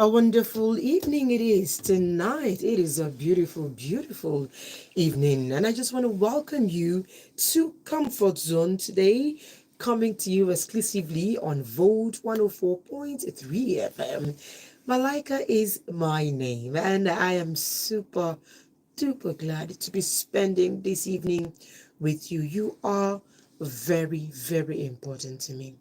A wonderful evening it is tonight. It is a beautiful, beautiful evening. And I just want to welcome you to Comfort Zone today, coming to you exclusively on Vote 104.3 FM. Malaika is my name, and I am super duper glad to be spending this evening with you. You are very, very important to me.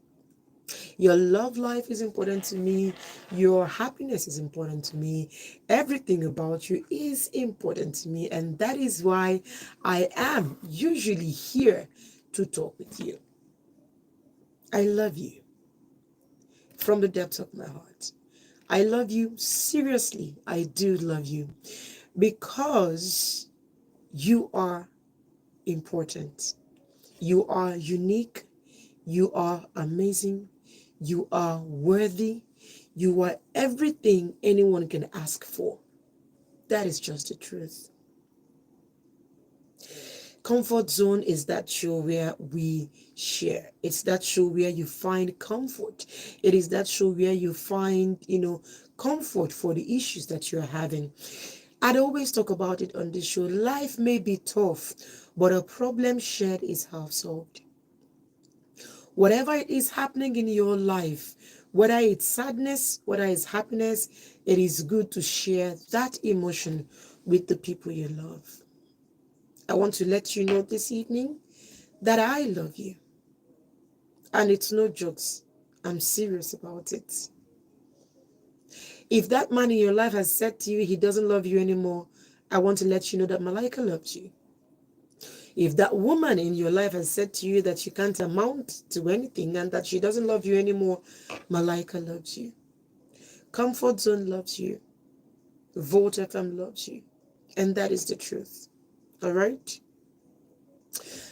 Your love life is important to me. Your happiness is important to me. Everything about you is important to me. And that is why I am usually here to talk with you. I love you from the depths of my heart. I love you seriously. I do love you because you are important. You are unique. You are amazing. You are worthy. You are everything anyone can ask for. That is just the truth. Comfort Zone is that show where we share. It's that show where you find comfort. It is that show where you find, comfort for the issues that you're having. I'd always talk about it on this show. Life may be tough, but a problem shared is half solved. Whatever it is happening in your life, whether it's sadness, whether it's happiness, it is good to share that emotion with the people you love. I want to let you know this evening that I love you. And it's no jokes. I'm serious about it. If that man in your life has said to you he doesn't love you anymore, I want to let you know that Malaika loves you. If that woman in your life has said to you that you can't amount to anything and that she doesn't love you anymore, Malaika loves you. Comfort Zone loves you. Vote FM loves you. And that is the truth. All right?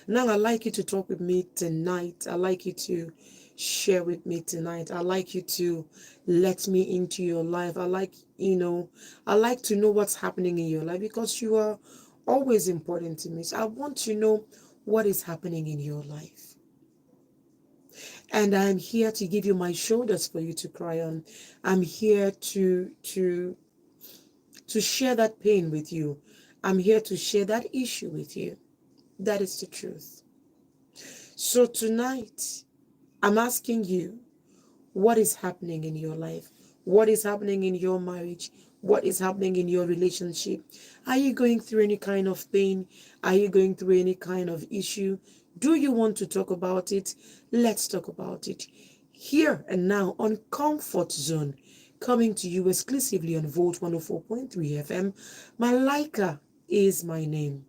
Now, I'd like you to talk with me tonight. I'd like you to share with me tonight. I'd like you to let me into your life. I like to know what's happening in your life because you are always important to me. So I want to know what is happening in your life. And I'm here to give you my shoulders for you to cry on. I'm here to share that pain with you. I'm here to share that issue with you. That is the truth. So tonight, I'm asking you, what is happening in your life? What is happening in your marriage? What is happening in your relationship? Are you going through any kind of pain? Are you going through any kind of issue? Do you want to talk about it? Let's talk about it. Here and now on Comfort Zone, coming to you exclusively on Volt 104.3 FM. Malaika is my name.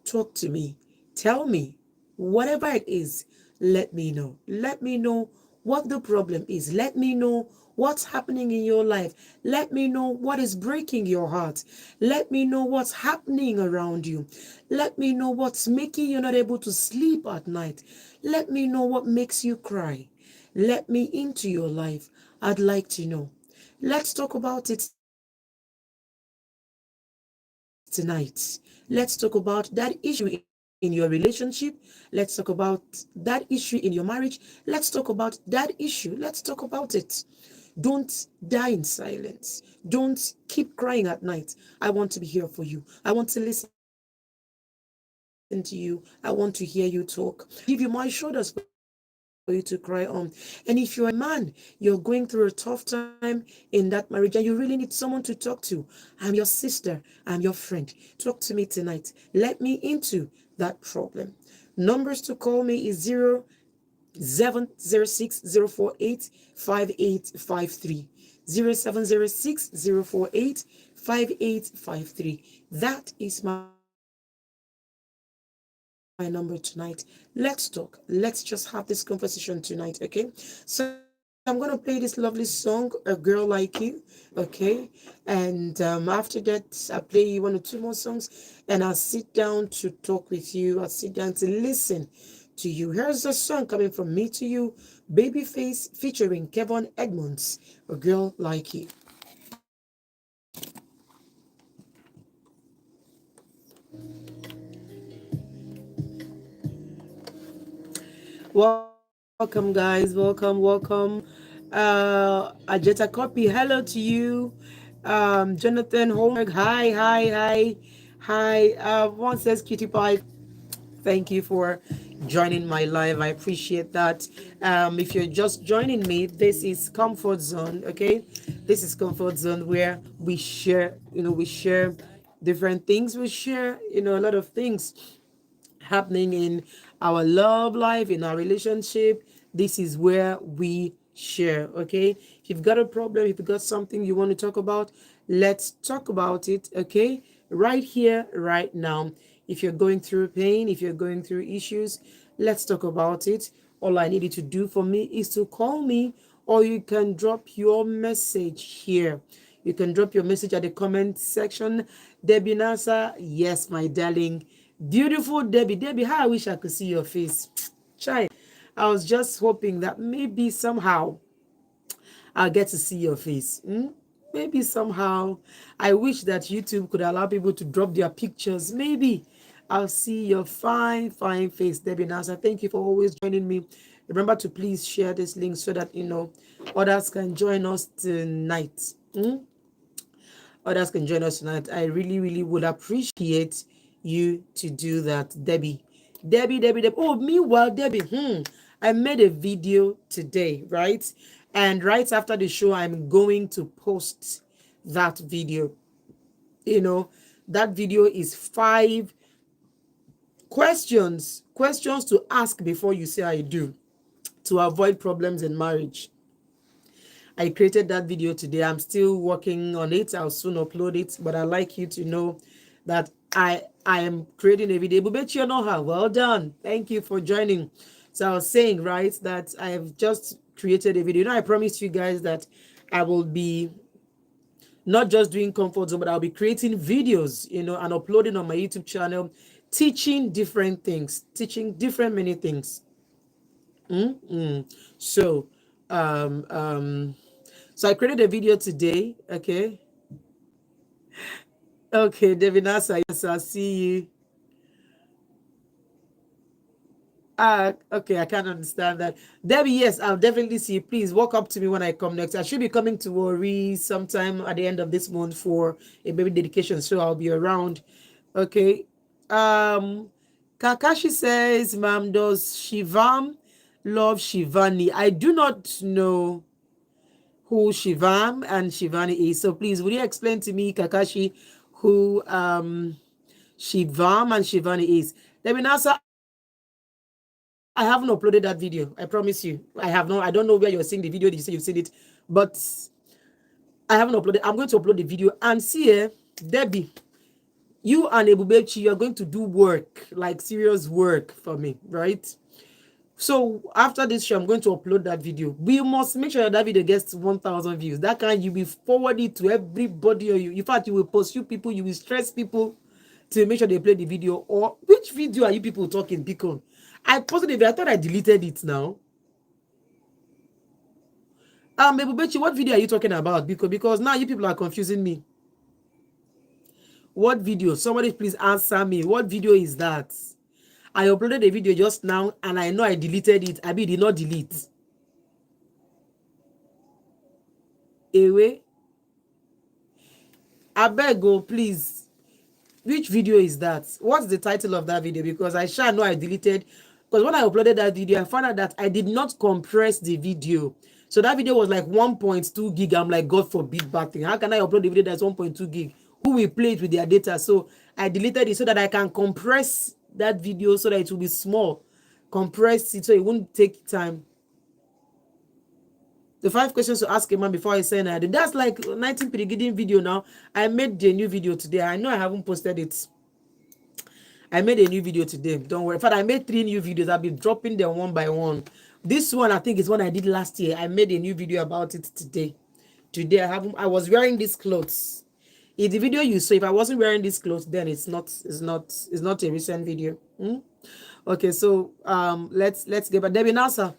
Talk to me. Tell me. Whatever it is, let me know. Let me know what the problem is. Let me know what's happening in your life. Let me know what is breaking your heart. Let me know what's happening around you. Let me know what's making you not able to sleep at night. Let me know what makes you cry. Let me into your life. I'd like to know. Let's talk about it tonight. Let's talk about that issue in your relationship. Let's talk about that issue in your marriage. Let's talk about that issue. Let's talk about it. Don't die in silence. Don't keep crying at night. I want to be here for you. I want to listen to you. I want to hear you talk. Give you my shoulders for you to cry on. And if you're a man, you're going through a tough time in that marriage and you really need someone to talk to, I'm your sister. I'm your friend. Talk to me tonight. Let me into that problem. Numbers to call me is 0706 That is my number tonight. Let's talk. Let's just have this conversation tonight, okay? So I'm going to play this lovely song, A Girl Like You, okay? And after that, I'll play you one or two more songs and I'll sit down to talk with you. I'll sit down to listen to you. Here's a song coming from me to you, Babyface featuring Kevin Edmonds, A Girl Like You. Welcome, guys. Welcome, welcome. Ajeta Copy, hello to you. Jonathan Holmberg, hi. One says Cutie Pie, thank you for joining my live. I appreciate that. If you're just joining me, this is Comfort Zone, okay? This is Comfort Zone where we share, we share different things. We share, a lot of things happening in our love life, in our relationship. This is where we share, okay? If you've got a problem, if you've got something you want to talk about, let's talk about it, okay? Right here, right now. If you're going through pain, if you're going through issues, let's talk about it. All I need you to do for me is to call me, or you can drop your message here. You can drop your message at the comment section. Debbie Nasa, yes, my darling. Beautiful Debbie. Debbie, how I wish I could see your face. Chai. I was just hoping that maybe somehow I'll get to see your face. Maybe somehow. I wish that YouTube could allow people to drop their pictures. Maybe I'll see your fine, fine face, Debbie Nasa. Thank you for always joining me. Remember to please share this link so that, others can join us tonight. Others can join us tonight. I really, really would appreciate you to do that, Debbie. Debbie. Oh, meanwhile, Debbie, I made a video today, right? And right after the show, I'm going to post that video. That video is 5 questions to ask before you say I do, to avoid problems in marriage. I created that video today. I'm still working on it. I'll soon upload it, but I'd like you to know that I am creating a video. But you know how. Well done. Thank you for joining. So I was saying, right, that I have just created a video. I promised you guys that I will be not just doing comfort zone, but I'll be creating videos, and uploading on my YouTube channel, teaching different things, teaching different many things. So, so I created a video today. Okay, Devinasa, yes, I'll see you. Okay, I can't understand that. Debbie, yes, I'll definitely see you. Please walk up to me when I come next. I should be coming to Worry sometime at the end of this month for a baby dedication, so I'll be around. Okay. Kakashi says, Ma'am, does Shivam love Shivani? I do not know who Shivam and Shivani is. So please, would you explain to me, Kakashi, who Shivam and Shivani is? Let me answer. I haven't uploaded that video. I promise you. I have not. I don't know where you're seeing the video. You say you've seen it, but I haven't uploaded. I'm going to upload the video and see here, Debbie. You and Ebubechi, you're going to do work, like serious work for me, right? So after this show, I'm going to upload that video. We must make sure that video gets 1,000 views. That can you will forward it to everybody. Or you, in fact, you will pursue people. You will stress people to make sure they play the video. Or which video are you people talking? Because I posted it. I thought I deleted it now. Ebubechi, what video are you talking about? Because now you people are confusing me. What video? Somebody please answer me. What video is that? I uploaded a video just now and I know I deleted it. I did not delete. Ewe. Abego, please. Which video is that? What's the title of that video? Because I sure know I deleted. Because when I uploaded that video, I found out that I did not compress the video. So that video was like 1.2 gig. I'm like, God forbid bad thing. How can I upload the video that's 1.2 gig? Who will play it with their data? So I deleted it so that I can compress that video so that it will be small. Compress it so it won't take time. The 5 questions to ask a man before I send it. That's like 19 Pirigidin video now. I made the new video today. I know I haven't posted it. I made a new video today. Don't worry. In fact, I made 3 new videos. I'll be dropping them one by one. This one, I think, is one I did last year. I made a new video about it today. Today, I was wearing these clothes. In the video you saw, if I wasn't wearing these clothes, then it's not a recent video. Okay, so let's get back. Debbie Nasa.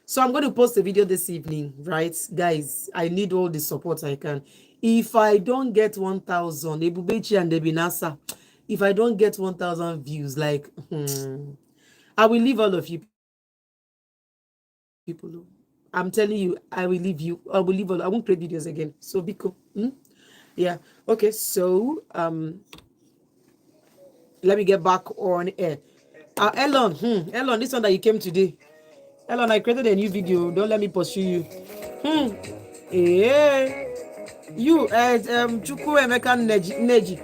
So I'm going to post a video this evening, right? Guys, I need all the support I can. If I don't get 1,000, Ebubechi and Debbie Nasa, if I don't get 1,000 views, like, I will leave all of you people. I'm telling you, I will leave you. I will leave. I won't create videos again. So Biko. Yeah. Okay. So let me get back on air. Elon. Elon, this one that you came today. Elon, I created a new video. Don't let me pursue you. Yeah. You Chukwu Emeka Neji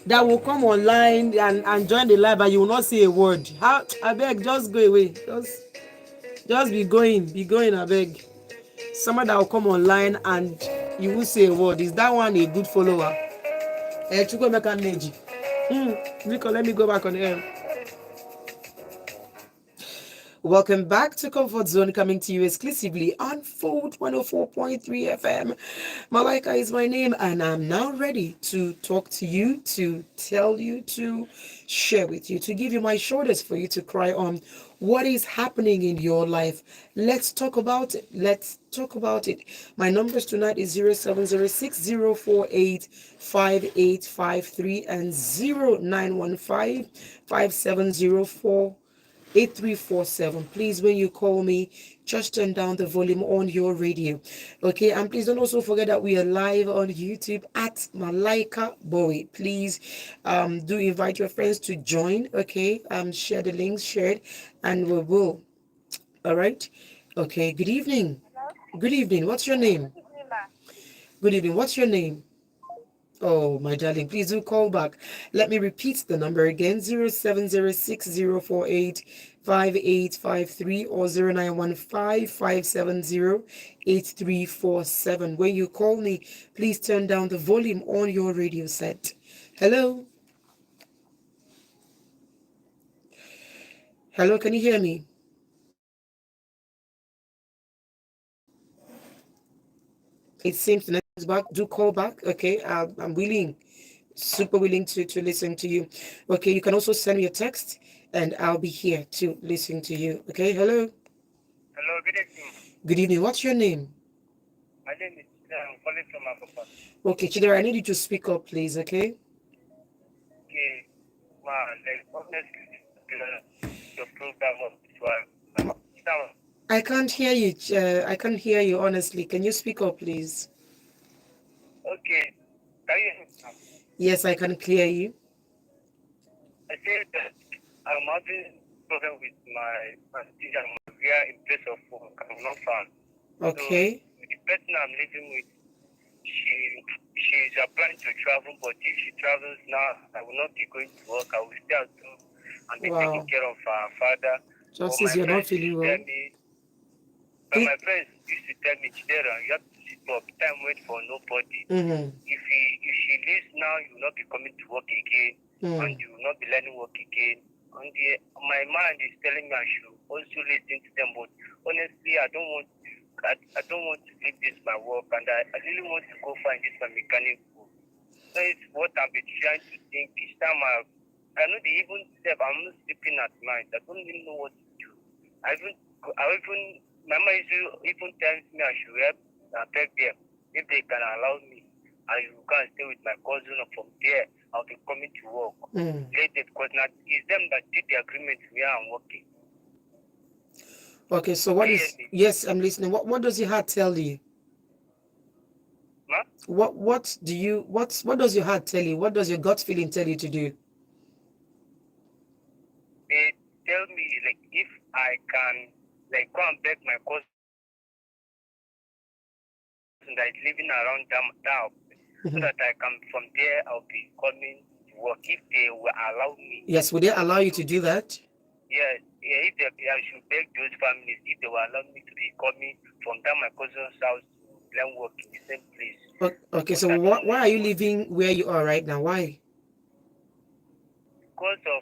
that will come online and join the live and you will not say a word. How I beg, just go away. Just be going, I beg. Someone that will come online and you will say a word. Is that one a good follower? Chukwu Emeka Neji. Nico, let me go back on air. Welcome back to Comfort Zone, coming to you exclusively on Food 104.3 FM. Malaika is my name, and I'm now ready to talk to you, to tell you, to share with you, to give you my shoulders for you to cry on. What is happening in your life? Let's talk about it. Let's talk about it. My numbers tonight is 0706-048-5853 and 0915-5704. 8347. Please, when you call me, just turn down the volume on your radio. Okay, and please don't also forget that we are live on YouTube at Malaika Bowei. Please do invite your friends to join. Okay, share the links, share it, and we will. All right. Okay, good evening. Good evening. What's your name? Good evening. What's your name? Oh, my darling, please do call back. Let me repeat the number again, 0706-048-5853 or 0915-570-8347. When you call me, please turn down the volume on your radio set. Hello? Hello, can you hear me? It seems the next back. Do call back, okay? I'm willing, super willing to listen to you. Okay, you can also send me a text and I'll be here to listen to you. Okay, hello? Hello, good evening. Good evening. What's your name? My name is I'm calling from Akapa. Okay, Chidera, I need you to speak up, please, okay? Okay, like honestly, your program of this one. I can't hear you. I can't hear you, honestly. Can you speak up, please? Okay, can you hear me now? Yes, I can hear you. I said that I'm having problem with my teacher. We are in place of work. I'm not found. Okay. So the person I'm living with, she's applying to travel, but if she travels now, I will not be going to work. I will stay at home and be taking care of her father. Just But since my you're not friends feeling used to well. tell me, but my friends used to tell me, Chidera, you have to sit up, time wait for nobody. If she leaves now, you will not be coming to work again, and you will not be learning work again. And my mind is telling me I should also listen to them, but honestly, I don't want to leave this my work, and I really want to go find this my mechanic work. So it's what I've been trying to think. Each time I know they even said I'm not sleeping at night. I don't even know what to do. I even my mom even tells me I should help beg them if they can allow me. I will go and stay with my cousin, or from there I'll be coming to work later, because now it's them that did the agreement where I'm working. Okay, so yes, I'm listening. What does your heart tell you? Huh? What does your heart tell you? What does your gut feeling tell you to do? They tell me like if I can like go and beg my cousin that is living around down, so that I can from there I'll be coming to work if they will allow me. Yes, would they allow you to do that? Yeah, if I should beg those families if they will allow me to be coming from down my cousin's house to learn work in the same place. Okay, so why are you living where you are right now? Why? Because I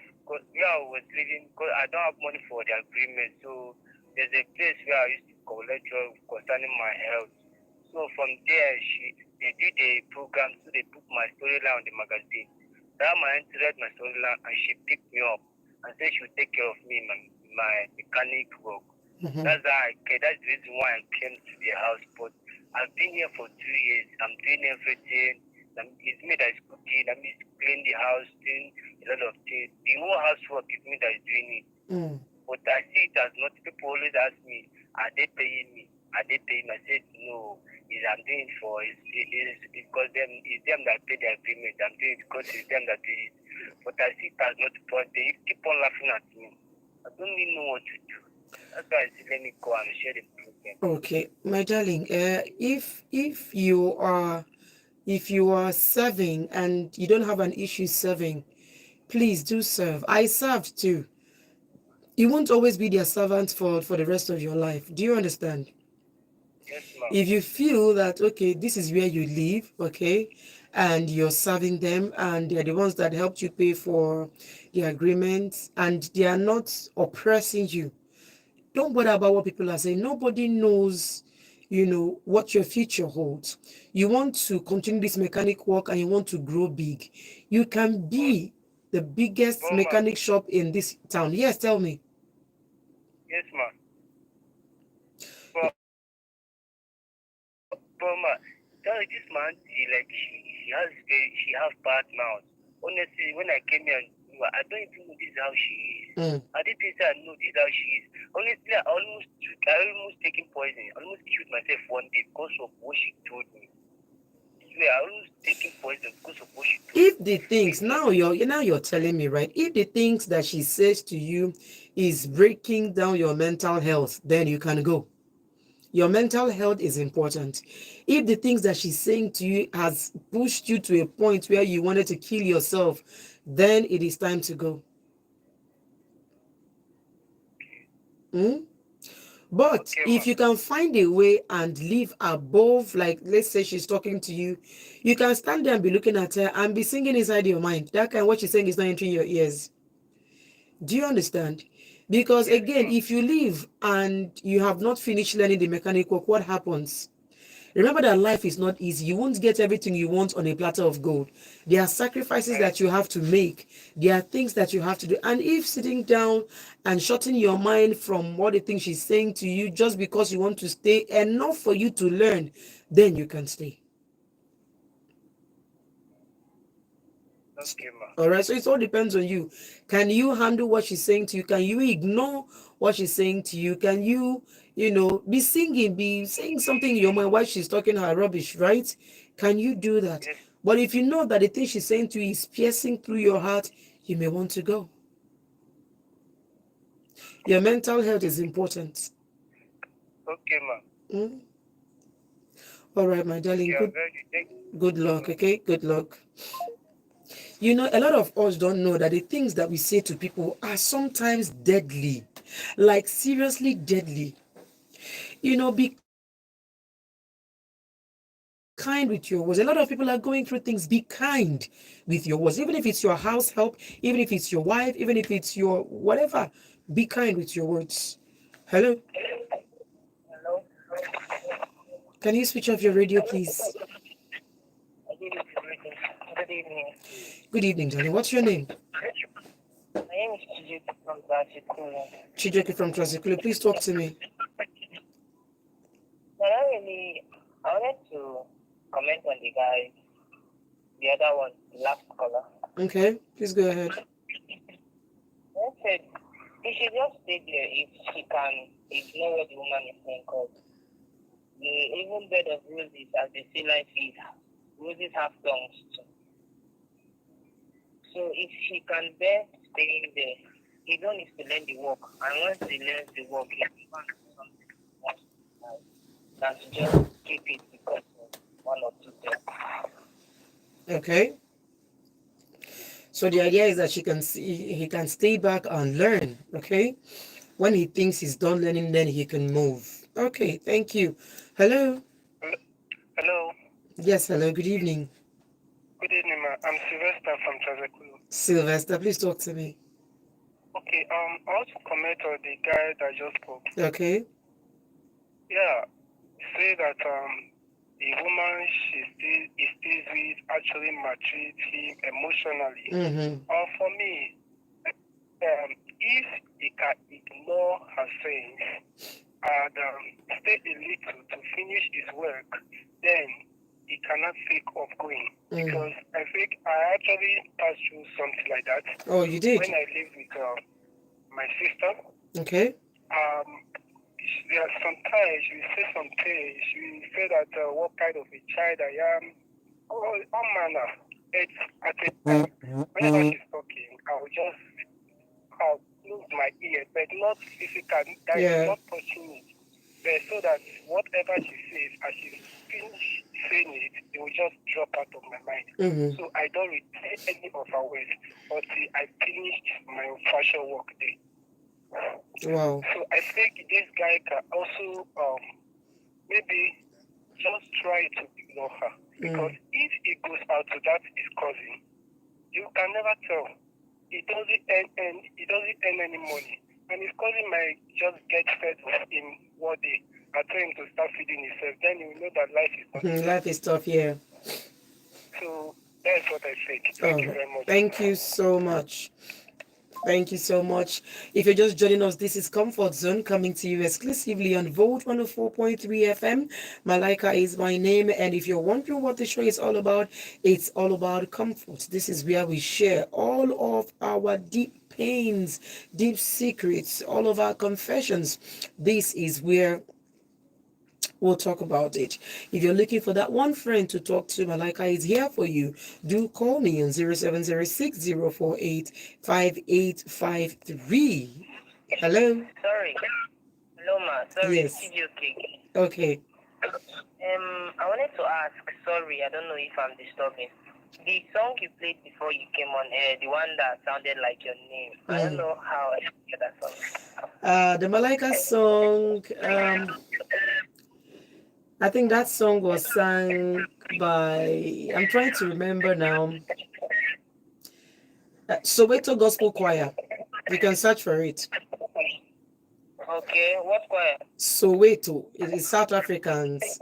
was living, because I don't have money for the agreement. So there's a place where I used to collect job concerning my health. So from there, they did a program, so they put my storyline on the magazine. That my auntie read my storyline and she picked me up and said she would take care of me in my mechanic work. That's the reason why I came to the house. But I've been here for 2 years. I'm doing everything. It's me that is cooking. I'm cleaning the house, doing a lot of things. The whole housework is me that is doing it. But I see it as not. People always ask me, are they paying me? Are they paying? I said no. I'm doing it for it's because it's them that pay the agreement. I'm doing it because it's them that do it. But I see it as not because they keep on laughing at me. I don't really know what to do. That's why I said let me go and share the problem. Okay, my darling, if you are serving and you don't have an issue serving, please do serve. I served too. You won't always be their servant for the rest of your life. Do you understand? Yes, ma'am. If you feel that, okay, this is where you live, okay, and you're serving them and they're the ones that helped you pay for the agreements and they are not oppressing you, don't bother about what people are saying. Nobody knows, what your future holds. You want to continue this mechanic work and you want to grow big. You can be the biggest But, ma'am. mechanic shop in this town. Yes, tell me. Yes, ma'am. But ma'am, tell this man, she has bad mouth. Honestly, when I came here, I don't even know this is how she is. I didn't think I know this is how she is. Honestly, I almost taken poison. I almost killed myself one day because of what she told me. I almost taken poison because of what she told me. If the things you're telling me, right? If the things that she says to you is breaking down your mental health, then you can go. Your mental health is important. If the things that she's saying to you has pushed you to a point where you wanted to kill yourself, then it is time to go. Hmm? But Okay, if ma'am. you can find a way and live above, like let's say she's talking to you, you can stand there and be looking at her and be singing inside your mind. That kind of what she's saying is not entering your ears. Do you understand? Because Yes, again, ma'am. if you leave and you have not finished learning the mechanic work, what happens? Remember that life is not easy. You won't get everything you want on a platter of gold. There are sacrifices that you have to make. There are things that you have to do. And if sitting down and shutting your mind from what the thing she's saying to you just because you want to stay enough for you to learn, then you can stay. Okay, ma'am. All right. So it all depends on you. Can you handle what she's saying to you? Can you ignore what she's saying to you? Can you, be singing, be saying something in your mind while she's talking her rubbish, right? Can you do that? Yes. But if you know that the thing she's saying to you is piercing through your heart, you may want to go. Your mental health is important. Okay, ma'am. Mm? All right, my darling. Okay, I'm very Good luck. Okay. Good luck. A lot of us don't know that the things that we say to people are sometimes deadly, like seriously deadly. Be kind with your words. A lot of people are going through things. Be kind with your words. Even if it's your house help, even if it's your wife, even if it's your whatever, be kind with your words. Hello? Hello. Can you switch off your radio, please? Good evening. Good evening, darling. What's your name? My name is Chijit from Bashikulu. Chijeki from Transikulu. Please talk to me. But I wanted to comment on the other one, the last caller. Okay, please go ahead. I said, he should just stay there if she can ignore what the woman is saying, because even bed of roses, as they say, life is, roses have thorns too. So if she can bear staying there, he don't need to learn the work. And once he learns the work, he can do something else than to just keep it because of one or two things. Okay. So the idea is that he can stay back and learn. Okay. When he thinks he's done learning, then he can move. Okay, thank you. Hello. Hello. Yes, hello. Good evening. Good evening, ma. I'm Sylvester from Transekulu. Sylvester, please talk to me. Okay, I want to comment on the guy that just spoke. Okay. Yeah, say that the woman he stays with actually maltreats him emotionally. For me, if he can ignore her sayings and stay a little to finish his work, then he cannot think of going. Because I think I actually passed through something like that. Oh, you did? When I lived with my sister. Okay. Yeah, sometimes you say some things, you say that what kind of a child I am, all manner. It's at a time, whenever she's talking, I will just close my ear, but not physical, that is Yeah. not touching it. But so that whatever she says, as she finish saying it, it will just drop out of my mind. So I don't retain any of her words until I finished my fashion work day. Wow. So I think this guy can also maybe just try to ignore her. Because if he goes out to that his cousin, you can never tell. He doesn't earn any money. And his cousin might just get fed with him one day and tell him to start feeding himself. Then you know that life is not easy. Life is tough, yeah. So that's what I think. Thank you very much. Thank you so much. Thank you so much. If you're just joining us, this is Comfort Zone coming to you exclusively on Volt 104.3 FM. Malaika is my name. And if you're wondering what the show is all about, it's all about comfort. This is where we share all of our deep pains, deep secrets, all of our confessions. This is where we'll talk about it. If you're looking for that one friend to talk to, Malaika is here for you. Do call me on 0706 5853. Hello? Sorry. Hello, ma. Sorry. Yes. Okay. Okay. I wanted to ask, sorry, I don't know if I'm disturbing. The song you played before you came on air, the one that sounded like your name, I don't know how I hear that song. The Malaika song, I think that song was sung by, I'm trying to remember now, Soweto Gospel Choir. You can search for it. Okay, what choir? Soweto. It is South Africans.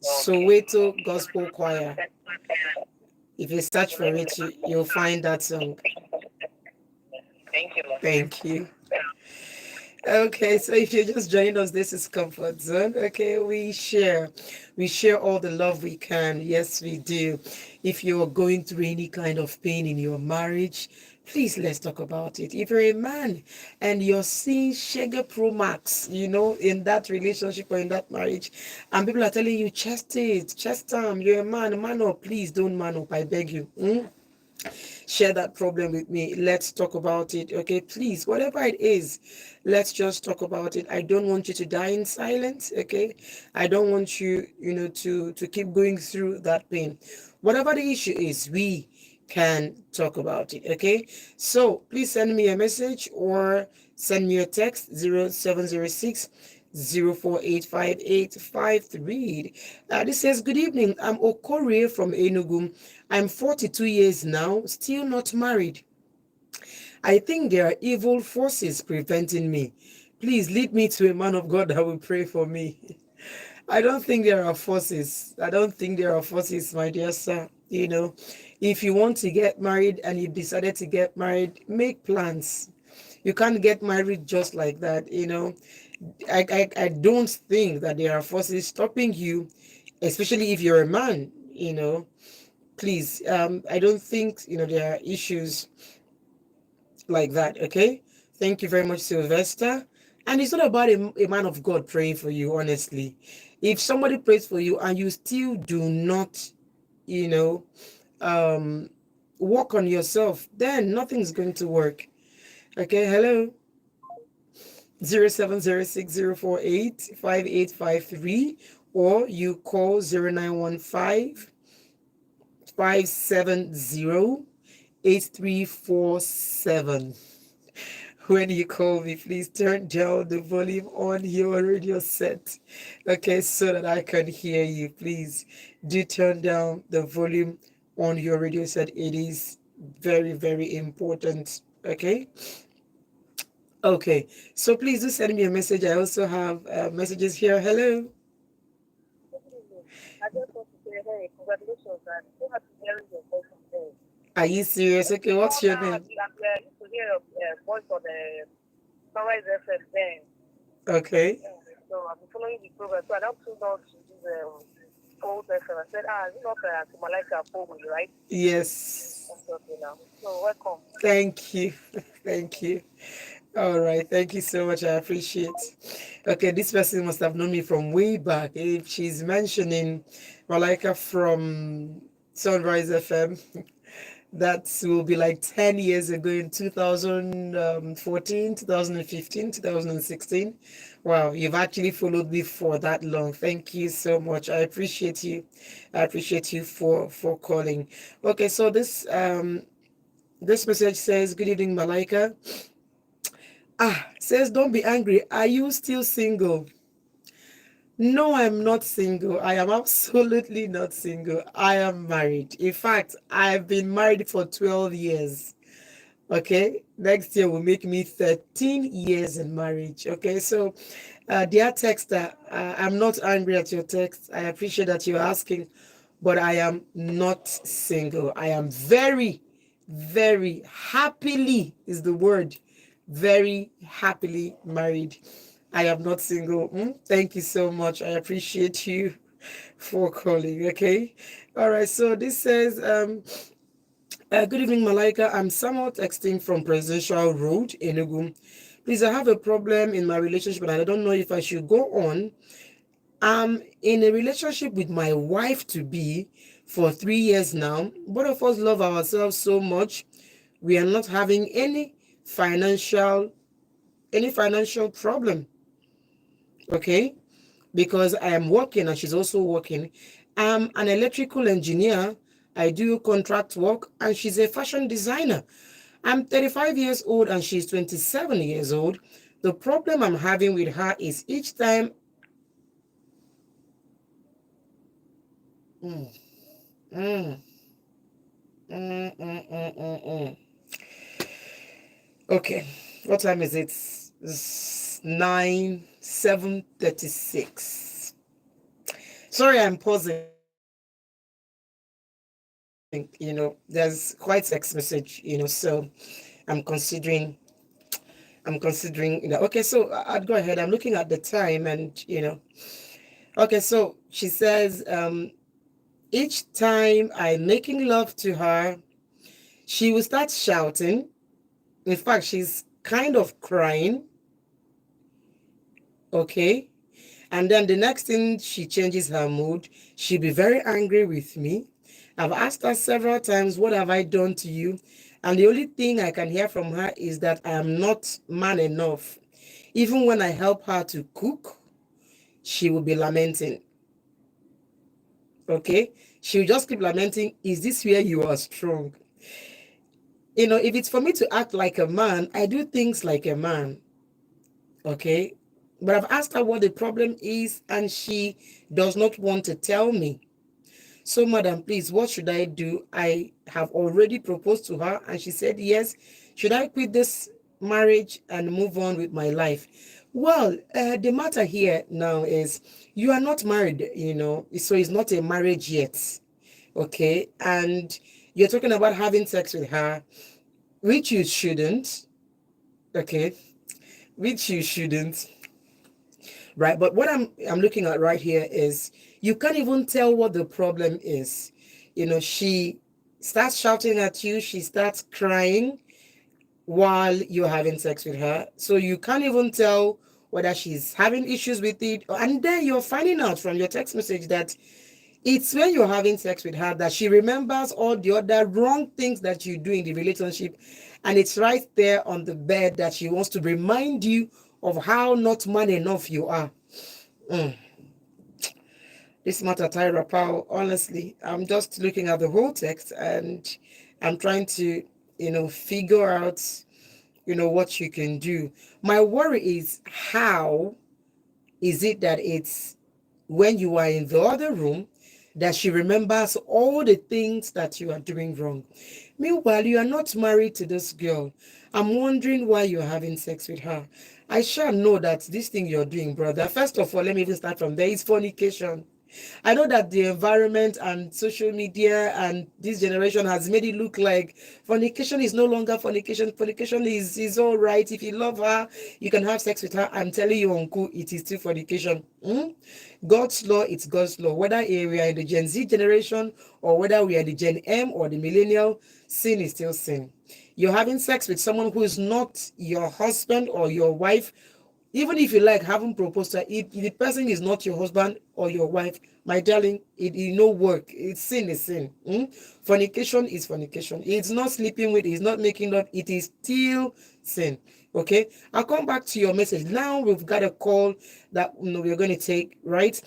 Soweto Gospel Choir. If you search for it, you'll find that song. Thank you. Thank you. Okay, so if you're just joining us, this is Comfort Zone. Okay, we share all the love we can. Yes, we do. If you're going through any kind of pain in your marriage, please let's talk about it. If you're a man and you're seeing Sugar Pro Max, in that relationship or in that marriage, and people are telling you, chest it, chest you're a man up, please don't man up, I beg you. Share that problem with me. Let's talk about it. Okay, please, whatever it is, let's just talk about it. I don't want you to die in silence. Okay, I don't want you, to keep going through that pain. Whatever the issue is, we can talk about it. Okay, so please send me a message or send me a text 0706 048585. This says, good evening. I'm Okore from Enugu. I'm 42 years now, still not married. I think there are evil forces preventing me. Please lead me to a man of God that will pray for me. I don't think there are forces. I don't think there are forces, my dear sir. If you want to get married and you decided to get married, make plans. You can't get married just like that. I don't think that there are forces stopping you, especially if you're a man. Please, I don't think there are issues like that. Okay, thank you very much, Sylvester. And it's not about a man of God praying for you. Honestly, if somebody prays for you and you still do not you know work on yourself, then nothing's going to work. Okay, hello. 0706048585, or you call 0915-570-8347. When you call me, please turn down the volume on your radio set, okay, so that I can hear you. Please do turn down the volume on your radio set. It is very, very important. Okay. Okay, so please do send me a message. I also have messages here. Hello. I just want to say, hey, congratulations, and so happy hearing your voice from there. Are you serious? Okay, what's your name? I used to hear your voice on the Sunrise FM then. Okay. So I've been following the program. So I now tuned on to this old FM. I said, it's not to Malaika Bowei, right? Yes. Okay now. So welcome. Thank you. Thank you. All right, thank you so much. I appreciate. Okay, this person must have known me from way back. If she's mentioning Malaika from Sunrise FM, that will be like 10 years ago in 2014, 2015, 2016. Wow, you've actually followed me for that long. Thank you so much. I appreciate you. I appreciate you for calling. Okay, so this message says, "Good evening, Malaika. Says, don't be angry. Are you still single?" No, I'm not single. I am absolutely not single. I am married. In fact, I've been married for 12 years. Okay, next year will make me 13 years in marriage. Okay, so dear texter, I'm not angry at your text. I appreciate that you're asking, but I am not single. I am very, very happily, is the word, very happily married. I am not single. Thank you so much. I appreciate you for calling. Okay, all right. So this says, good evening, Malaika. I'm Samuel texting from Presidential Road, Enugu. Please, I have a problem in my relationship and I don't know if I should go on. I'm in a relationship with my wife to be for 3 years now. Both of us love ourselves so much. We are not having financial any financial problem. Okay? Because I am working and she's also working. I'm an electrical engineer. I do contract work and she's a fashion designer. I'm 35 years old and she's 27 years old. The problem I'm having with her is each time. Mm, mm, mm. Okay, what time is it? It's 7:36. Sorry, I'm pausing. There's quite text message, so I'm considering okay, so I'd go ahead. I'm looking at the time and okay, so she says, each time I'm making love to her, she will start shouting. In fact, she's kind of crying. Okay. And then the next thing, she changes her mood. She'll be very angry with me. I've asked her several times, what have I done to you? And the only thing I can hear from her is that I am not man enough. Even when I help her to cook, she will be lamenting. Okay? She'll just keep lamenting, is this where you are strong? If it's for me to act like a man, I do things like a man. Okay? But I've asked her what the problem is, and she does not want to tell me. So, madam, please, what should I do? I have already proposed to her, and she said yes. Should I quit this marriage and move on with my life? Well, the matter here now is you are not married, so it's not a marriage yet. Okay. And you're talking about having sex with her, which you shouldn't. Okay. Which you shouldn't. Right. But what I'm looking at right here is you can't even tell what the problem is. She starts shouting at you, she starts crying while you're having sex with her. So you can't even tell whether she's having issues with it. And then you're finding out from your text message that it's when you're having sex with her that she remembers all the other wrong things that you do in the relationship. And it's right there on the bed that she wants to remind you of how not man enough you are. Mm. This matter, Tyra Powell, honestly, I'm just looking at the whole text and I'm trying to, figure out, what you can do. My worry is how is it that it's when you are in the other room that she remembers all the things that you are doing wrong. Meanwhile, you are not married to this girl. I'm wondering why you're having sex with her. I shall know that this thing you're doing, brother. First of all, let me even start from there. It's fornication. I know that the environment and social media and this generation has made it look like fornication is no longer fornication. Fornication is all right. If you love her, you can have sex with her. I'm telling you, uncle, it is still fornication. God's law, it's God's law. Whether we are in the Gen Z generation or whether we are the Gen M or the millennial, sin is still sin. you're having sex with someone who is not your husband or your wife, even if you like haven't proposed to her, if the person is not your husband or your wife, my darling, it no work. It's sin is sin. Fornication is fornication. It's not sleeping with, it's not making love, it is still sin. Okay, I'll come back to your message. Now we've got a call that we're going to take, right?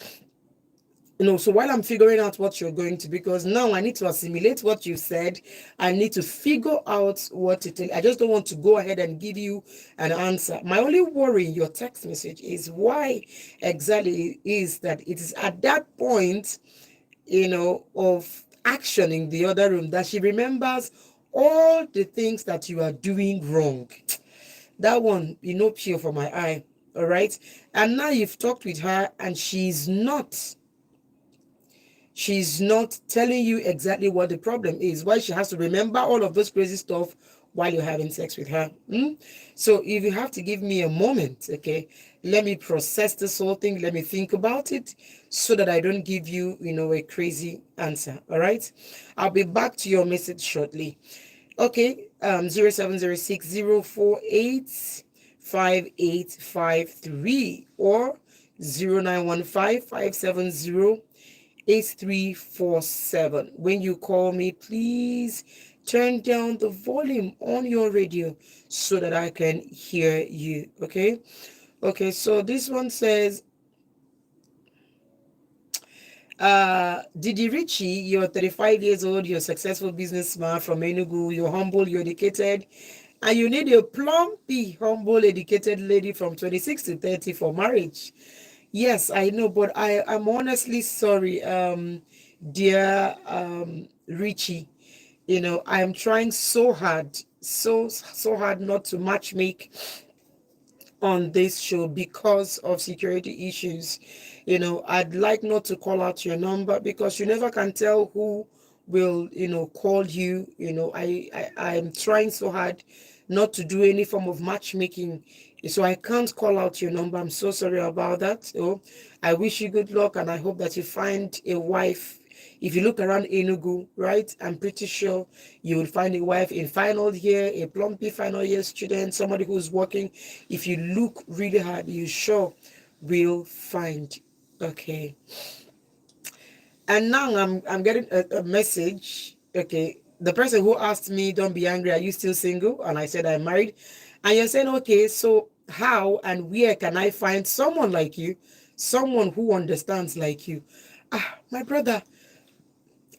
So while I'm figuring out what you're going to, because now I need to assimilate what you said, I need to figure out what to tell. I just don't want to go ahead and give you an answer. My only worry in your text message is why exactly is that it is at that point, of action in the other room that she remembers all the things that you are doing wrong. That one, pure for my eye. All right. And now you've talked with her and she's not telling you exactly what the problem is, why she has to remember all of those crazy stuff while you're having sex with her. So if you have to give me a moment, okay, let me process this whole thing, let me think about it so that I don't give you, a crazy answer. All right, I'll be back to your message shortly. Okay, 0706 or 0915-570-8347. When you call me, please turn down the volume on your radio so that I can hear you. Okay, so this one says, Didi Richie, you're 35 years old, you're a successful businessman from Enugu, you're humble, you're educated, and you need a plumpy, humble, educated lady from 26 to 30 for marriage. Yes, I know, but I'm honestly sorry, dear Richie. I'm trying so hard, so hard not to match make on this show because of security issues. I'd like not to call out your number because you never can tell who will, call you. I'm trying so hard not to do any form of matchmaking. So I can't call out your number. I'm so sorry about that. So I wish you good luck and I hope that you find a wife. If you look around Enugu, right, I'm pretty sure you will find a wife in final year, a plumpy final year student, somebody who's working. If you look really hard, you sure will find. Okay. And now I'm getting a message. Okay. The person who asked me, don't be angry, are you still single? And I said I'm married. And you're saying, okay, so how and where can I find someone like you? Someone who understands like you. My brother,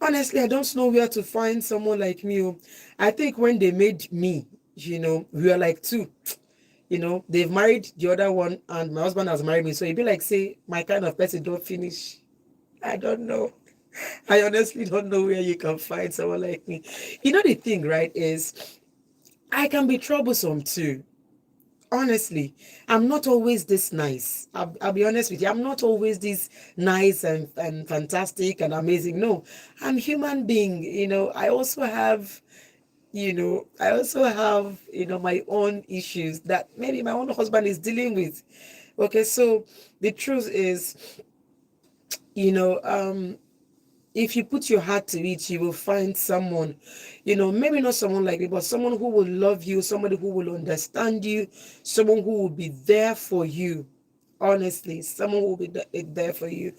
honestly, I don't know where to find someone like me. I think when they made me, we were like two. They've married the other one and my husband has married me. So it'd be like, say, my kind of person don't finish. I don't know. I honestly don't know where you can find someone like me. The thing, right, is I can be troublesome too. Honestly, I'm not always this nice. I'll be honest with you. I'm not always this nice and fantastic and amazing. No, I'm human being. I also have my own issues that maybe my own husband is dealing with. Okay, so the truth is, if you put your heart to it, you will find someone, maybe not someone like me, but someone who will love you, somebody who will understand you, someone who will be there for you. Honestly, someone who will be there for you.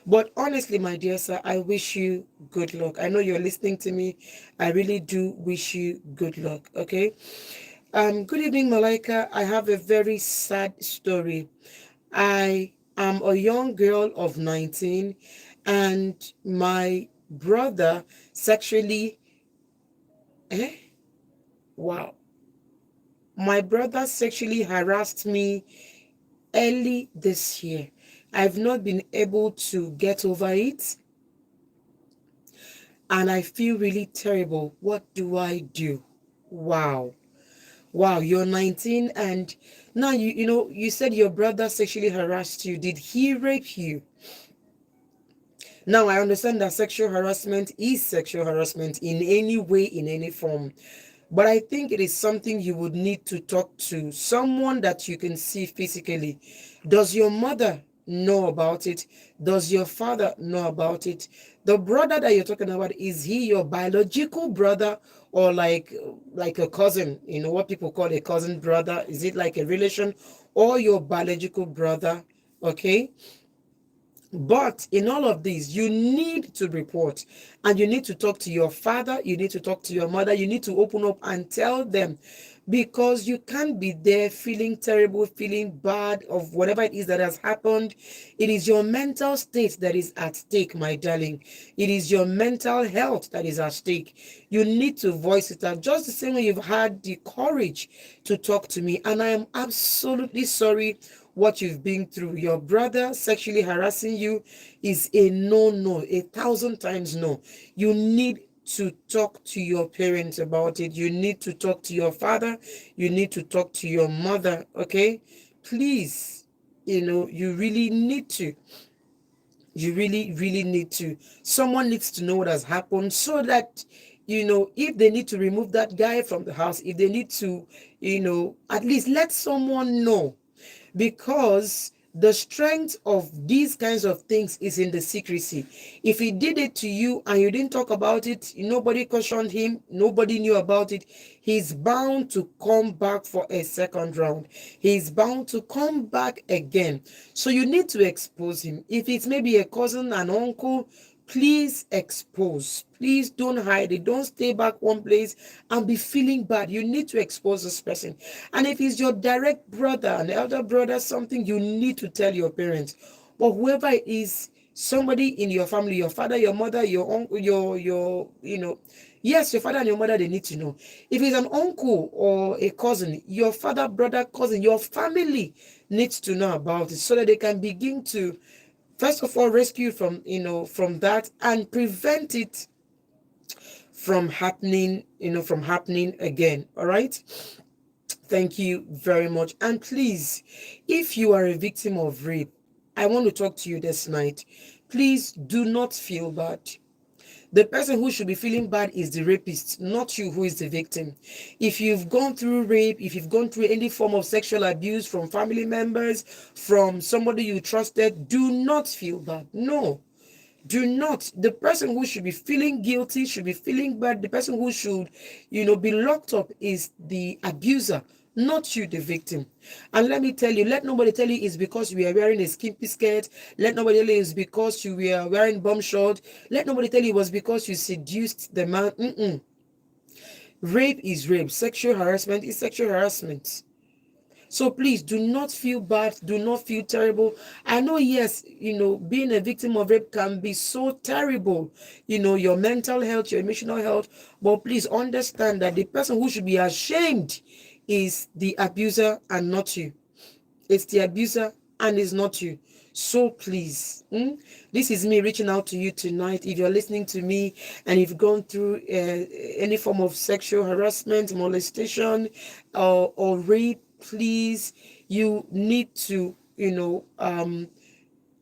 But honestly, my dear sir, I wish you good luck. I know you're listening to me. I really do wish you good luck. Okay. Good evening, Malaika. I have a very sad story. I am a young girl of 19 and my brother sexually wow. My brother sexually harassed me early this year. I've not been able to get over it and I feel really terrible. What do I do? Wow. Wow, you're 19 and now you said your brother sexually harassed you. Did he rape you? Now, I understand that sexual harassment is sexual harassment in any way, in any form. But I think it is something you would need to talk to someone that you can see physically. Does your mother know about it? Does your father know about it? The brother that you're talking about, is he your biological brother, or like a cousin? You know what people call a cousin brother? Is it like a relation, or your biological brother? Okay. But in all of these, you need to report, and you need to talk to your father, you need to talk to your mother, you need to open up and tell them, because you can't be there feeling terrible, feeling bad of whatever it is that has happened. It is your mental state that is at stake, my darling. It is your mental health that is at stake. You need to voice it out, just the same way you've had the courage to talk to me. And I am absolutely sorry what you've been through. Your brother sexually harassing you is a no, 1,000 times no. You need to talk to your parents about it. You need to talk to your father. You need to talk to your mother. Okay? Please, you really need to. You really, really need to. Someone needs to know what has happened, so that, if they need to remove that guy from the house, if they need to, at least let someone know, because the strength of these kinds of things is in the secrecy. If he did it to you and you didn't talk about it, nobody cautioned him, nobody knew about it, he's bound to come back for a second round. He's bound to come back again. So you need to expose him. If it's maybe a cousin, an uncle, please expose. Please don't hide it. Don't stay back one place and be feeling bad. You need to expose this person. And if it's your direct brother, an elder brother, something, you need to tell your parents. But whoever it is, somebody in your family, your father, your mother, your uncle, yes, your father and your mother, they need to know. If it's an uncle or a cousin, your father, brother, cousin, your family needs to know about it, so that they can begin to, first of all, rescue from from that, and prevent it from happening, from happening again. All right. Thank you very much. And please, if you are a victim of rape, I want to talk to you this night. Please do not feel bad. The person who should be feeling bad is the rapist, not you, who is the victim. If you've gone through rape, if you've gone through any form of sexual abuse from family members, from somebody you trusted, do not feel bad. No. Do not. The person who should be feeling guilty, should be feeling bad, the person who should, be locked up, is the abuser, not you, the victim. And let me tell you, let nobody tell you it's because you are wearing a skimpy skirt. Let nobody tell you it's because you were wearing bomb short. Let nobody tell you it was because you seduced the man. Rape is rape. Sexual harassment is sexual harassment. So please do not feel bad. Do not feel terrible. I know, yes, being a victim of rape can be so terrible, your mental health, your emotional health. But please understand that the person who should be ashamed is the abuser and not you. It's the abuser and it's not you. So please, this is me reaching out to you tonight. If you're listening to me and you've gone through any form of sexual harassment, molestation, or rape, please, you need to,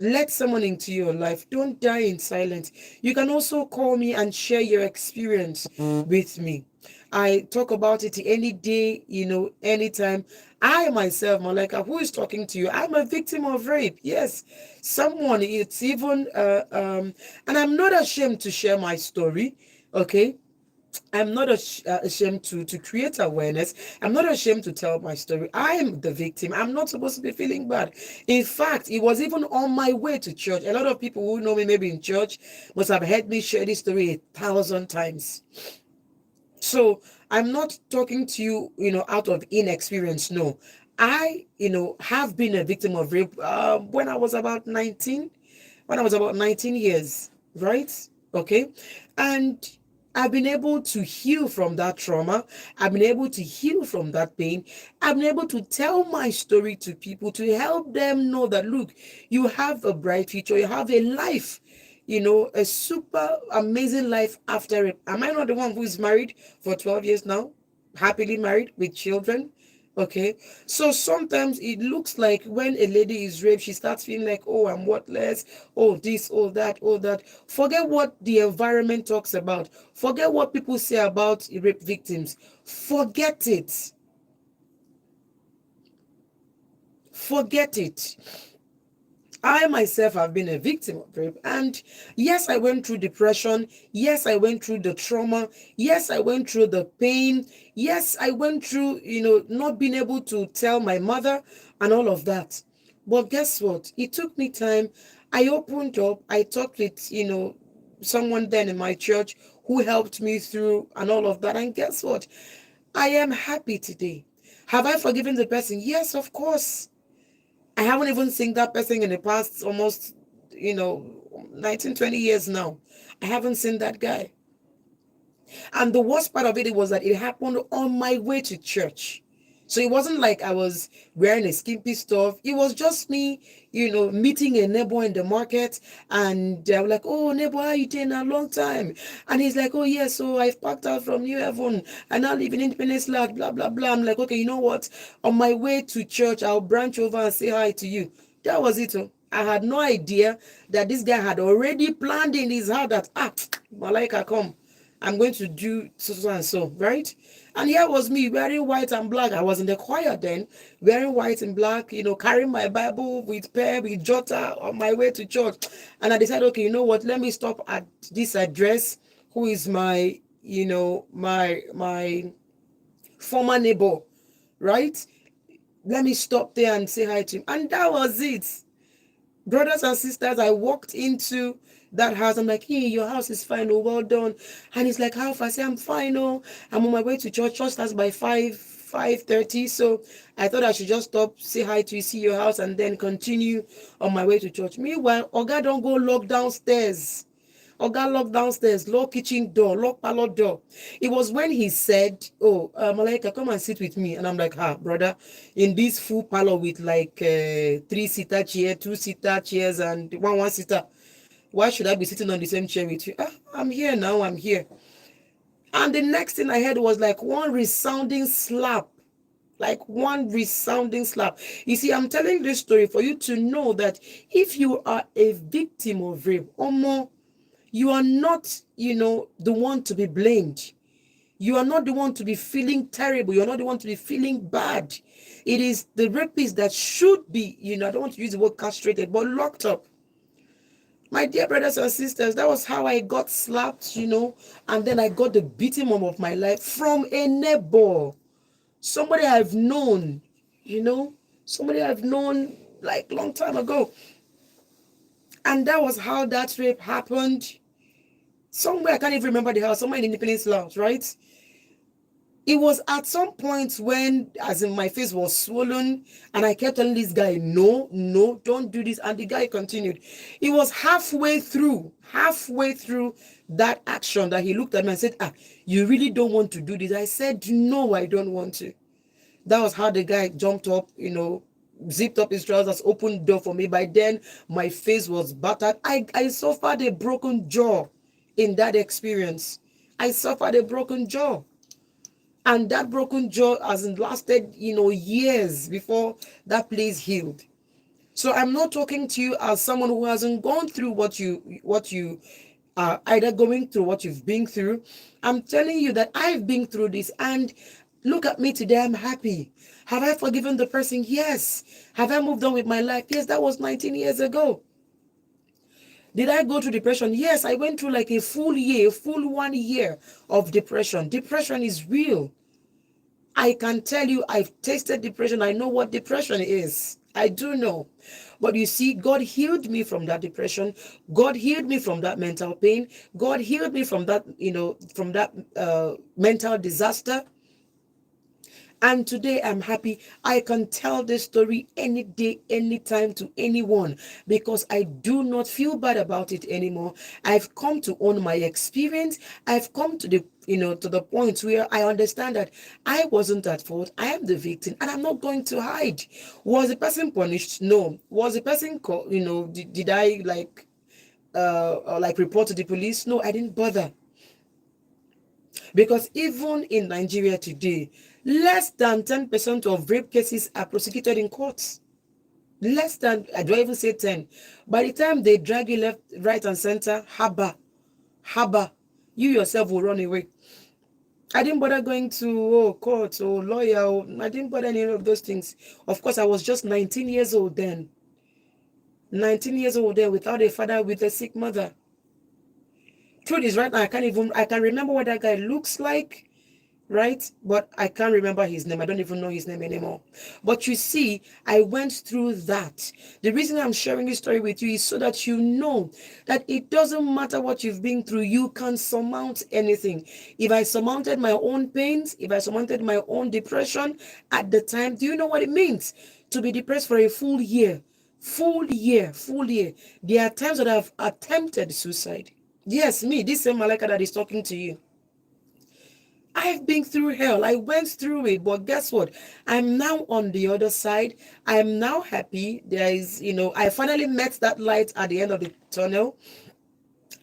let someone into your life. Don't die in silence. You can also call me and share your experience with me. I talk about it any day, anytime. I myself, Malaika, who is talking to you, I'm a victim of rape. Yes, someone, it's even, and I'm not ashamed to share my story. Okay, I'm not ashamed to create awareness. I'm not ashamed to tell my story. I am the victim. I'm not supposed to be feeling bad. In fact, it was even on my way to church. A lot of people who know me maybe in church must have heard me share this story 1,000 times. So I'm not talking to you, out of inexperience. No, I, have been a victim of rape when I was about 19, when I was about 19 years, right? Okay. And I've been able to heal from that trauma. I've been able to heal from that pain. I've been able to tell my story to people to help them know that, look, you have a bright future. You have a life, a super amazing life after it. Am I not the one who is married for 12 years now? Happily married with children? Okay. So sometimes it looks like when a lady is raped, she starts feeling like, oh, I'm worthless. Oh, this, oh, that, oh, that. Forget what the environment talks about. Forget what people say about rape victims. Forget it. Forget it. I myself have been a victim of rape. And yes, I went through depression. Yes, I went through the trauma. Yes, I went through the pain. Yes, I went through, not being able to tell my mother and all of that. But guess what? It took me time. I opened up. I talked with, someone then in my church who helped me through and all of that. And guess what? I am happy today. Have I forgiven the person? Yes, of course. I haven't even seen that person in the past almost, 19, 20 years now. I haven't seen that guy. And the worst part of it was that it happened on my way to church. So it wasn't like I was wearing a skimpy stuff. It was just me, meeting a neighbor in the market. And I was like, oh, neighbor, how you doing? A long time. And he's like, oh, yeah, so I've packed out from New Haven. And now live in Independence Lodge, blah, blah, blah. I'm like, okay, you know what? On my way to church, I'll branch over and say hi to you. That was it. I had no idea that this guy had already planned in his heart that, Malaika, come. I'm going to do so and so, right? And here was me wearing white and black. I was in the choir then, wearing white and black, carrying my Bible with pen, with jotter on my way to church. And I decided, okay, you know what? Let me stop at this address. Who is my, my former neighbor, right? Let me stop there and say hi to him. And that was it. Brothers and sisters, I walked into that house. I'm like, hey, your house is fine. Oh, well done. And he's like, how far? I say, I'm fine. Oh, I'm on my way to church. Church starts by 5:30. So I thought I should just stop, say hi to you, see your house, and then continue on my way to church. Meanwhile, Oga don't go lock downstairs. Oga lock downstairs, lock kitchen door, lock parlor door. It was when he said, oh, Malaika, come and sit with me. And I'm like, brother, in this full parlor with like 3-seater chair, 2-seater chairs, and one-seater. Why should I be sitting on the same chair with you? I'm here now, I'm here. And the next thing I heard was like one resounding slap. Like one resounding slap. You see, I'm telling this story for you to know that if you are a victim of rape, or more, you are not, the one to be blamed. You are not the one to be feeling terrible. You're not the one to be feeling bad. It is the rapist that should be, I don't want to use the word castrated, but locked up. My dear brothers and sisters, that was how I got slapped, and then I got the beating of my life from a neighbor. Somebody I've known, somebody I've known like long time ago. And that was how that rape happened. Somewhere, I can't even remember the house, somewhere in Independence Lounge, right? It was at some point when, as in, my face was swollen, and I kept telling this guy, no, don't do this. And the guy continued. It was halfway through that action that he looked at me and said, you really don't want to do this? I said, no, I don't want to. That was how the guy jumped up, zipped up his trousers, opened the door for me. By then, my face was battered. I suffered a broken jaw in that experience. I suffered a broken jaw. And that broken jaw hasn't lasted, years before that place healed. So I'm not talking to you as someone who hasn't gone through what you are either going through, what you've been through. I'm telling you that I've been through this, and look at me today. I'm happy. Have I forgiven the person? Yes. Have I moved on with my life? Yes, that was 19 years ago. Did I go through depression? Yes, I went through like a full 1 year of depression. Depression is real. I can tell you, I've tasted depression. I know what depression is. I do know. But you see, God healed me from that depression. God healed me from that mental pain. God healed me from that, from that mental disaster. And today I'm happy. I can tell this story any day, anytime to anyone, because I do not feel bad about it anymore. I've come to own my experience. I've come to the, to the point where I understand that I wasn't at fault. I am the victim, and I'm not going to hide. Was the person punished? No. Was the person, did I like report to the police? No, I didn't bother. Because even in Nigeria today, less than 10% of rape cases are prosecuted in courts. Less than, I don't even say 10. By the time they drag you left, right, and center, haba, you yourself will run away. I didn't bother going to court or lawyer. I didn't bother any of those things. Of course, I was just 19 years old then. 19 years old there without a father, with a sick mother. Truth is, right now, I can remember what that guy looks like, right? But I can't remember his name. I don't even know his name anymore. But you see, I went through that. The reason I'm sharing this story with you is so that you know that it doesn't matter what you've been through, you can surmount anything. If I surmounted my own pains, if I surmounted my own depression at the time, do you know what it means to be depressed for a full year? Full year, full year. There are times that I've attempted suicide. Yes, me, this same Malaika that is talking to you. I've been through hell. I went through it, but guess what? I'm now on the other side. I'm now happy. There is, I finally met that light at the end of the tunnel.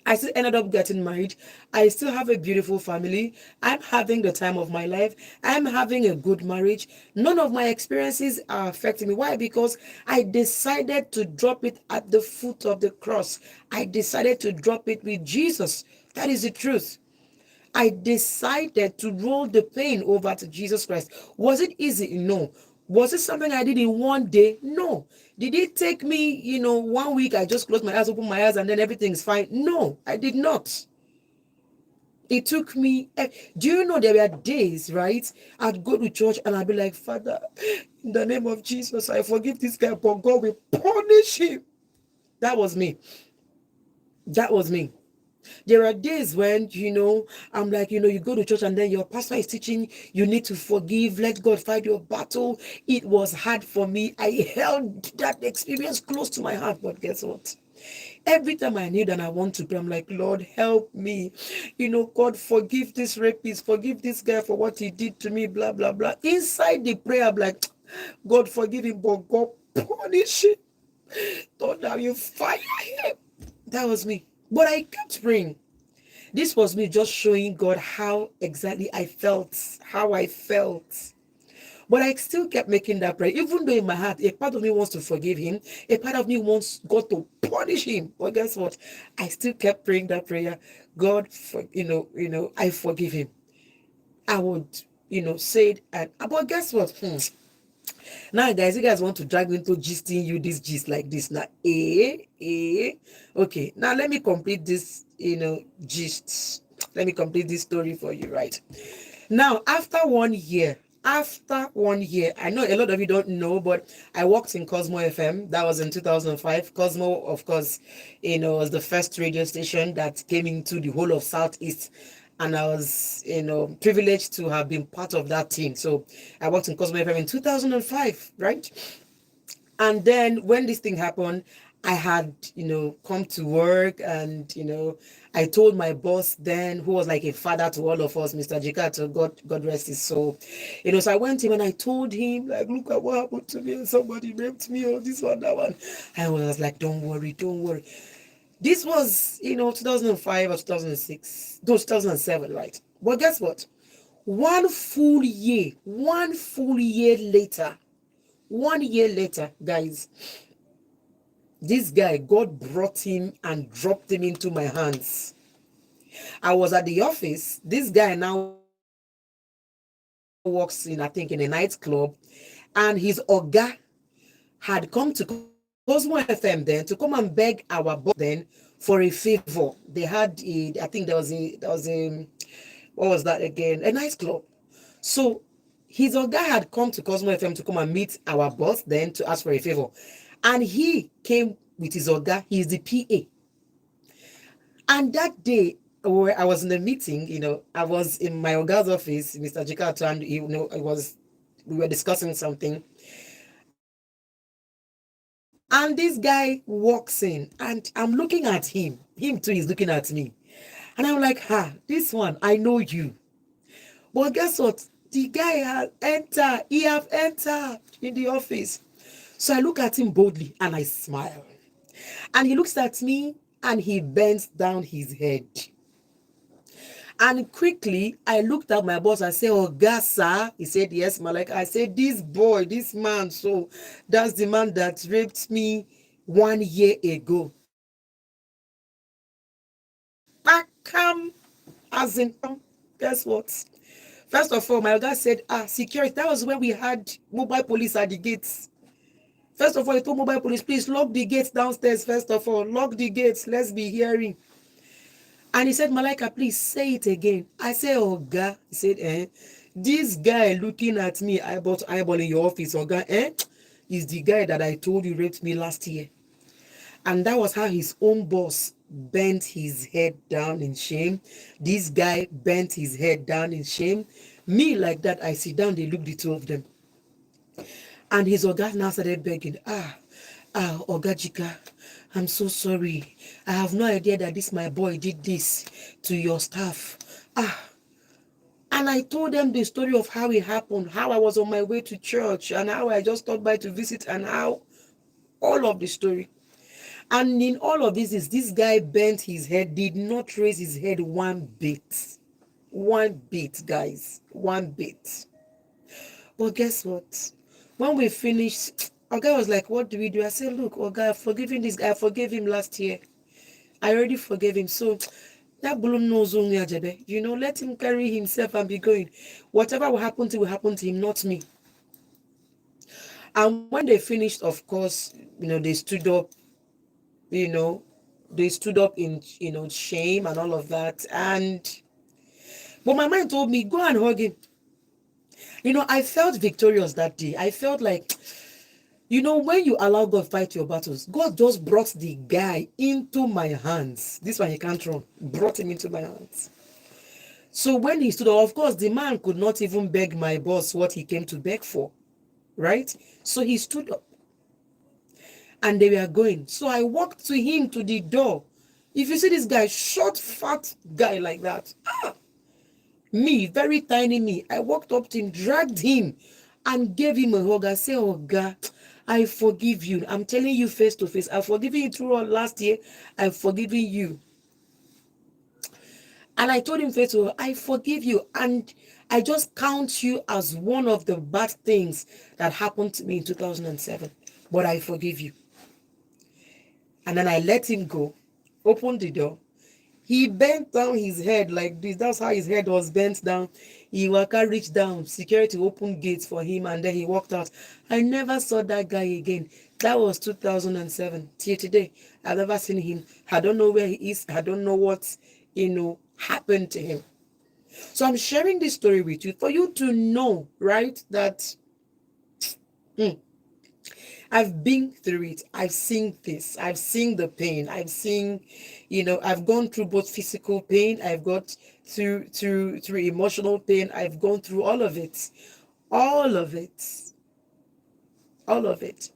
I still ended up getting married. I still have a beautiful family. I'm having the time of my life. I'm having a good marriage. None of my experiences are affecting me. Why? Because I decided to drop it at the foot of the cross. I decided to drop it with Jesus. That is the truth. I decided to roll the pain over to Jesus Christ. Was it easy? No. Was it something I did in one day? No. Did it take me, 1 week? I just closed my eyes, opened my eyes, and then everything's fine? No, I did not. It took me. Do you know there were days, right? I'd go to church and I'd be like, Father, in the name of Jesus, I forgive this guy, but God will punish him. That was me. That was me. There are days when, I'm like, you go to church and then your pastor is teaching, you need to forgive, let God fight your battle. It was hard for me. I held that experience close to my heart, but guess what? Every time I need and I want to pray, I'm like, Lord, help me. God, forgive this rapist, forgive this guy for what he did to me, blah, blah, blah. Inside the prayer, I'm like, God, forgive him, but God, punish him. Lord, now you fire him. That was me. But I kept praying. This was me just showing God how exactly I felt, how I felt. But I still kept making that prayer, even though in my heart, a part of me wants to forgive him, a part of me wants God to punish him. But guess what? I still kept praying that prayer. God, I forgive him. I would, say it. But guess what? Now, guys, you guys want to drag me into gisting you this gist like this. Now, okay. Now, let me complete this, gist. Let me complete this story for you, right? Now, after 1 year, I know a lot of you don't know, but I worked in Cosmo FM. That was in 2005. Cosmo, of course, was the first radio station that came into the whole of Southeast. And I was, privileged to have been part of that team. So I worked in Cosmo FM in 2005, right? And then when this thing happened, I had, come to work and, I told my boss then, who was like a father to all of us, Mr. Jikato, God rest his soul. So I went to him and I told him, like, look at what happened to me and somebody raped me or this one, that one. And I was like, don't worry, don't worry. This was, 2005 or 2006, no, 2007, right? But guess what? 1 full year later, 1 year later, guys, this guy, God brought him and dropped him into my hands. I was at the office. This guy now works in, I think, in a nightclub. And his Oga had come to Cosmo FM then to come and beg our boss then for a favor. They had, I think what was that again? A nightclub. So his Oga had come to Cosmo FM to come and meet our boss then to ask for a favor. And he came with his Oga. He is the PA. And that day, where I was in the meeting, I was in my Oga's office, Mr. Jikato, and we were discussing something. And this guy walks in, and I'm looking at him. Him too is looking at me. And I'm like, this one, I know you. But guess what? The guy he have entered in the office. So I look at him boldly and I smile. And he looks at me and he bends down his head. And quickly, I looked at my boss. I said, oh, God, sir. He said, yes, Malaika. I said, this boy, this man, so that's the man that raped me 1 year ago. Bakam, as in, guess what? First of all, my guy said, security. That was when we had mobile police at the gates. First of all, he told mobile police, please lock the gates downstairs. First of all, lock the gates. Let's be hearing. And he said, Malaika, please say it again. I said, oh, God. He said, this guy looking at me, eyeball in your office, oh, God, is the guy that I told you raped me last year. And that was how his own boss bent his head down in shame. This guy bent his head down in shame. Me, like that, I sit down, they look, the two of them. And his Oga now started begging, Oga Jika, I'm so sorry. I have no idea that this my boy did this to your staff. And I told them the story of how it happened, how I was on my way to church, and how I just stopped by to visit, and how all of the story. And in all of this guy bent his head, did not raise his head one bit. One bit, guys. One bit. But guess what? When we finished, Oga was like, what do we do? I said, look, Oga, I've forgiven this guy. I forgave him last year. I already forgave him. So that balloon knows only Ajebe. Let him carry himself and be going. Whatever will happen to him, not me. And when they finished, of course, they stood up, they stood up in, shame and all of that. But my mind told me, go and hug him. I felt victorious that day. I felt like, when you allow God fight your battles, God just brought the guy into my hands. This one he can't run. Brought him into my hands. So when he stood up, of course, the man could not even beg my boss what he came to beg for. Right? So he stood up. And they were going. So I walked to him to the door. If you see this guy, short, fat guy like that. Me, very tiny me. I walked up to him, dragged him, and gave him a hug. I said, oh God, I forgive you. I'm telling you face to face. I've forgiven you through all last year. I've forgiven you. And I told him face to face, I forgive you. And I just count you as one of the bad things that happened to me in 2007. But I forgive you. And then I let him go, opened the door. He bent down his head like this. That's how his head was bent down. He reached down. Security opened gates for him, and then he walked out. I never saw that guy again. That was 2007. Till today, I've never seen him. I don't know where he is. I don't know what, happened to him. So I'm sharing this story with you for you to know, right, that I've been through it. I've seen this. I've seen the pain. I've seen, I've gone through both physical pain. I've got through emotional pain. I've gone through all of it. All of it. All of it.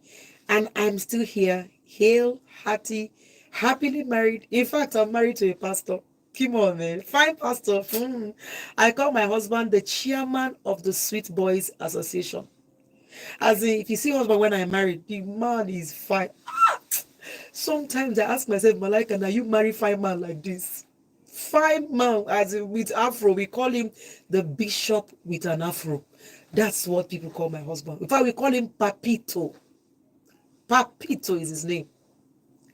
And I'm still here, hale, hearty, happily married. In fact, I'm married to a pastor. Come on, man. Fine pastor. I call my husband the chairman of the Sweet Boys Association. As in, if you see husband when I married, the man is fine. Sometimes I ask myself, Malaika, now you marry fine man like this? Fine man, as in with afro. We call him the bishop with an afro. That's what people call my husband. In fact, we call him Papito. Papito is his name.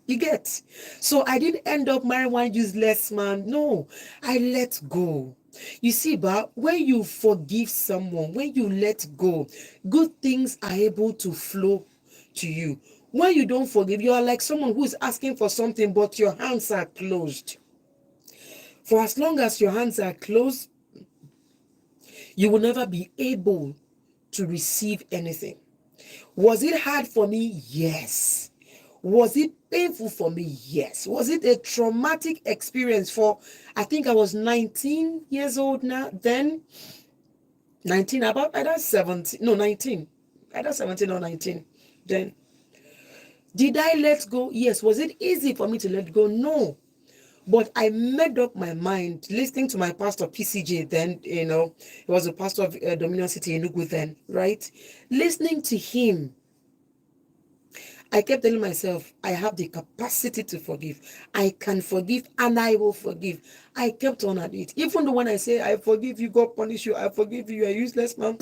You get? So I didn't end up marrying one useless man. No, I let go. You see, but when you forgive someone, when you let go, good things are able to flow to you. When you don't forgive, you are like someone who is asking for something, but your hands are closed. For as long as your hands are closed, you will never be able to receive anything. Was it hard for me? Yes. Was it painful for me? Yes. Was it a traumatic experience for, I think I was 19 years old now, then 19, about either 17, no, 19, either 17 or 19, then. Did I let go? Yes. Was it easy for me to let go? No. But I made up my mind, listening to my pastor, PCJ, then, he was a pastor of Dominion City, Enugu then, right? Listening to him, I kept telling myself, I have the capacity to forgive. I can forgive and I will forgive. I kept on at it. Even though when I say, I forgive you, God punish you, I forgive you, you're a useless man.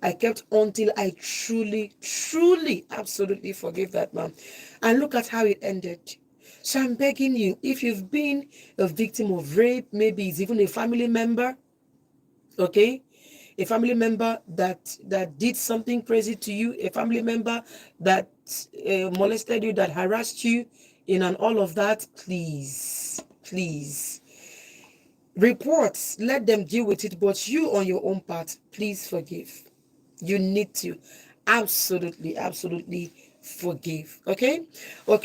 I kept until I truly, truly, absolutely forgave that man. And look at how it ended. So I'm begging you, if you've been a victim of rape, maybe it's even a family member, okay? a family member that did something crazy to you, a family member that molested you, that harassed you, and all of that, please, please reports, let them deal with it, but you on your own part, please forgive. You need to absolutely forgive. Okay,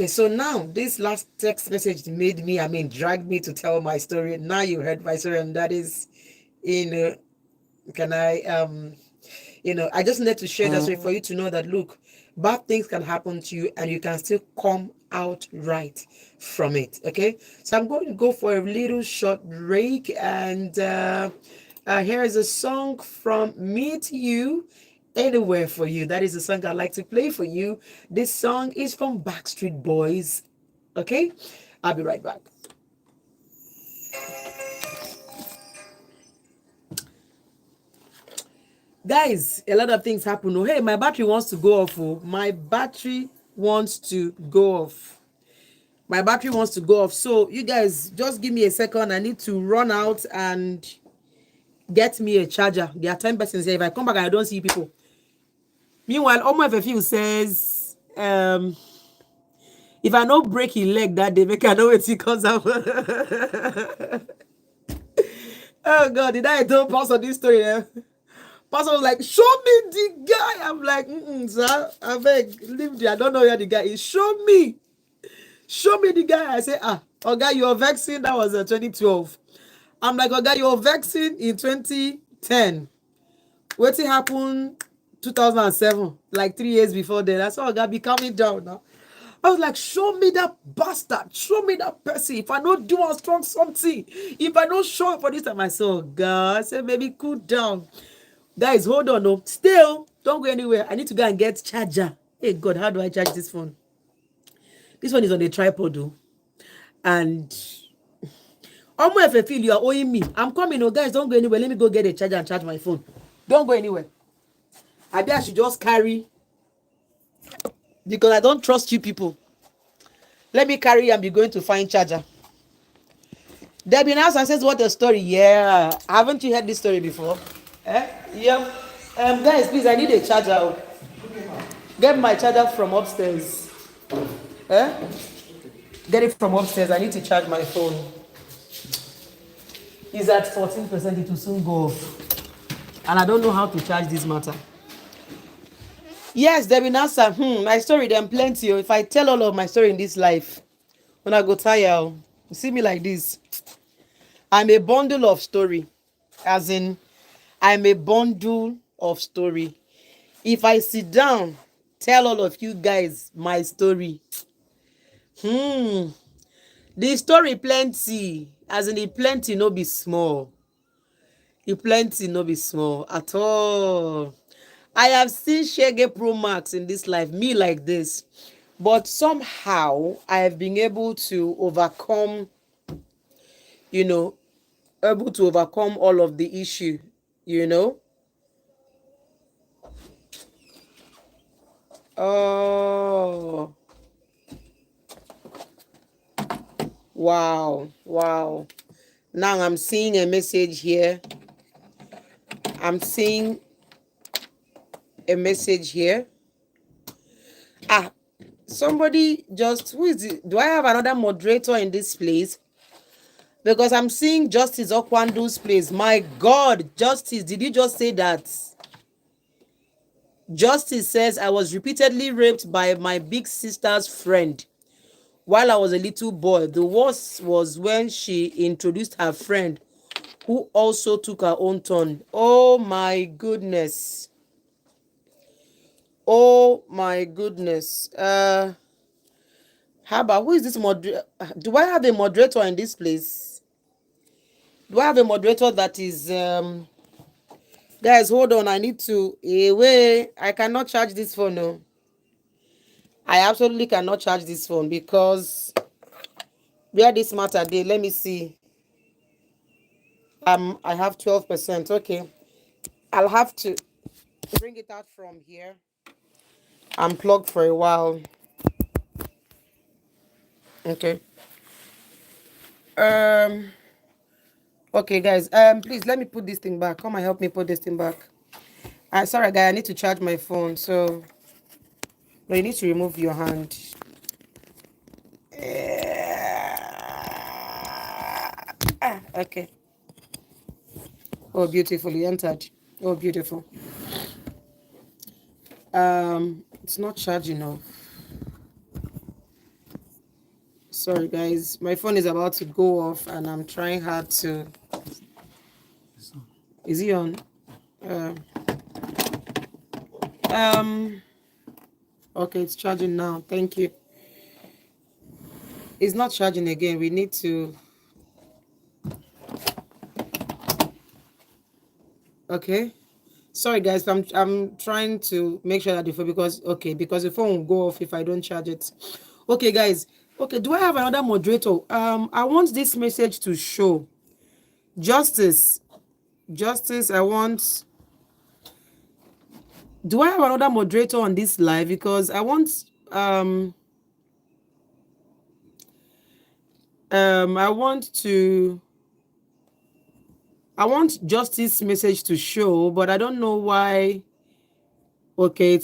so now this last text message made me, dragged me to tell my story. Now you heard my story, and that is, you know can I I just need to share that story for you to know that, look, bad things can happen to you and you can still come out right from it. Okay, so I'm going to go for a little short break, and here is a song from Me to You, Anywhere for You. That is the song I like to play for you. This song is from Backstreet Boys. Okay, I'll be right back. Guys, a lot of things happen. Oh, hey, my battery wants to go off. Oh, my battery wants to go off. My battery wants to go off. So you guys, just give me a second. I need to run out and get me a charger. There are 10 persons here. If I come back, I don't see people. Meanwhile, Omo FFU says, if I don't break his leg that day, make I know what he comes out. Oh God, did I tell Pastor this story? Pastor was like, show me the guy. I'm like, sir, I beg, leave there. I don't know where the guy is. Show me the guy. I say, okay, you're vexing. That was 2012. I'm like, okay, you're vexing in 2010. What happened 2007, like 3 years before that. That's all I got be coming down now. I was like, show me that bastard. Show me that person. If I don't do a strong something, if I don't show up for this time, I said, oh God, I said, maybe cool down. Guys, hold on. No, still, don't go anywhere. I need to go and get charger. Hey God, how do I charge this phone? This one is on a tripod though. And almost if I feel you are owing me, I'm coming. Oh, guys, don't go anywhere. Let me go get a charger and charge my phone. Don't go anywhere. I should just carry, because I don't trust you people. Let me carry and be going to find charger. Debbie now says, what a story. Yeah. Haven't you heard this story before? Yeah. Guys, please, I need a charger. Get my charger from upstairs. Get it from upstairs. I need to charge my phone. It's at 14%. It will soon go off. And I don't know how to charge this matter. Yes, Debbie Nasa. My story, them plenty. If I tell all of my story in this life, when I go tired, you see me like this. I'm a bundle of story. As in, I'm a bundle of story. If I sit down, tell all of you guys my story. The story plenty. As in, the plenty no be small. The plenty no be small at all. I have seen Shege Pro Max in this life, me like this. But somehow I have been able to overcome, all of the issue, Oh, wow. Now I'm seeing a message here. I'm seeing a message here. Somebody just, who is it? Do I have another moderator in this place? Because I'm seeing Justice Okwandu's place. My God, Justice, did you just say that? Justice says, I was repeatedly raped by my big sister's friend while I was a little boy. The worst was when she introduced her friend, who also took her own turn. Oh my goodness. Oh my goodness. How about, who is this moderator? Do I have a moderator in this place? Do I have a moderator that is guys, hold on. I need to wait. I cannot charge this phone. No. I absolutely cannot charge this phone because where this matter day. Let me see. I have 12%. Okay. I'll have to bring it out from here. I'm plugged for a while. Okay. Okay, guys. Please let me put this thing back. Come and help me put this thing back. Sorry, guy. I need to charge my phone. So, no, you need to remove your hand. Okay. Oh, beautiful. You entered. Oh, beautiful. It's not charging now. Sorry, guys. My phone is about to go off, and I'm trying hard to. Is he on? Uh, Okay, it's charging now. Thank you. It's not charging again. We need to. Okay. Sorry, guys. I'm trying to make sure that the phone because the phone will go off if I don't charge it. Okay, guys. Okay, do I have another moderator? I want this message to show justice. Justice. I want. Do I have another moderator on this live? Because I want I want justice message to show, but I don't know why. Okay,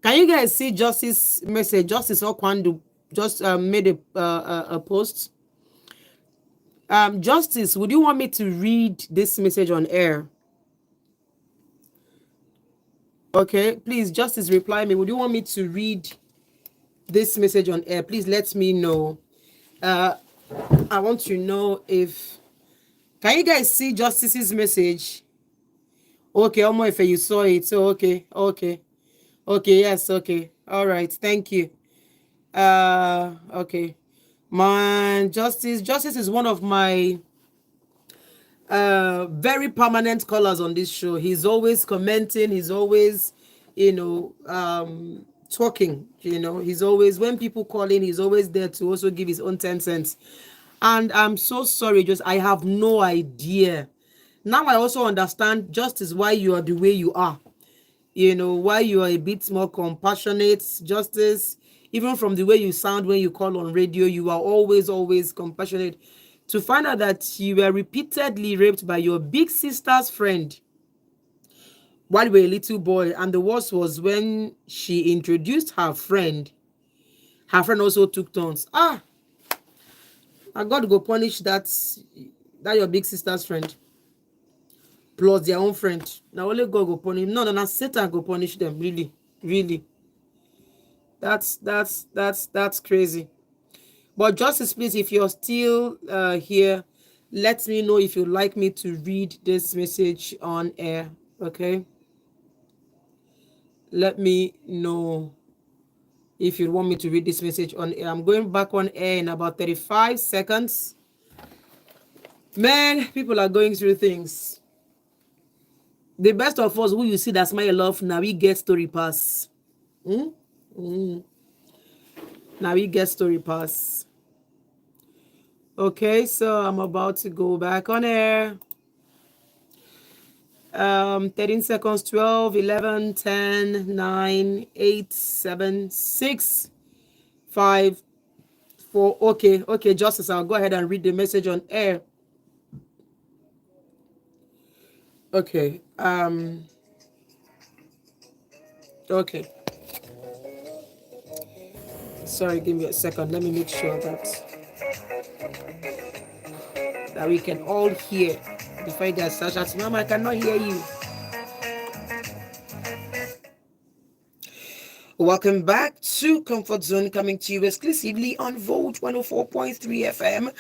can you guys see justice message? Justice Okwandu just made a post. Justice, would you want me to read this message on air? Okay, please, Justice, reply me. Would you want me to read this message on air? Please let me know. I want to know if can you guys see Justice's message? Okay, Omo, if you saw it, so okay, yes, okay, all right, thank you. Okay, man, Justice is one of my very permanent callers on this show. He's always commenting. He's always, talking. He's always when people call in, he's always there to also give his own 10 cents. And I'm so sorry, just I have no idea. Now I also understand Justice why you are the way you are. Why you are a bit more compassionate, Justice. Even from the way you sound when you call on radio, you are always compassionate. To find out that you were repeatedly raped by your big sister's friend while you were a little boy, and the worst was when she introduced her friend also took turns. And God go punish that your big sister's friend plus their own friend. Now only God go punish. No, Satan go punish them. Really. That's crazy. But Justice, please, if you're still here, let me know if you'd like me to read this message on air. Okay. Let me know if you want me to read this message on air. I'm going back on air in about 35 seconds. Man, people are going through things. The best of us who you see that smile love, now we get story pass. Now we get story pass. Okay, so I'm about to go back on air. 13 seconds, 12, 11, 10, 9, 8, 7, 6, 5, 4. Okay, Justice, I'll go ahead and read the message on air. Okay. Okay. Sorry, give me a second. Let me make sure that we can all hear before you guys start shouting, Mama, I cannot hear you. Welcome back to Comfort Zone, coming to you exclusively on Volt 104.3 FM.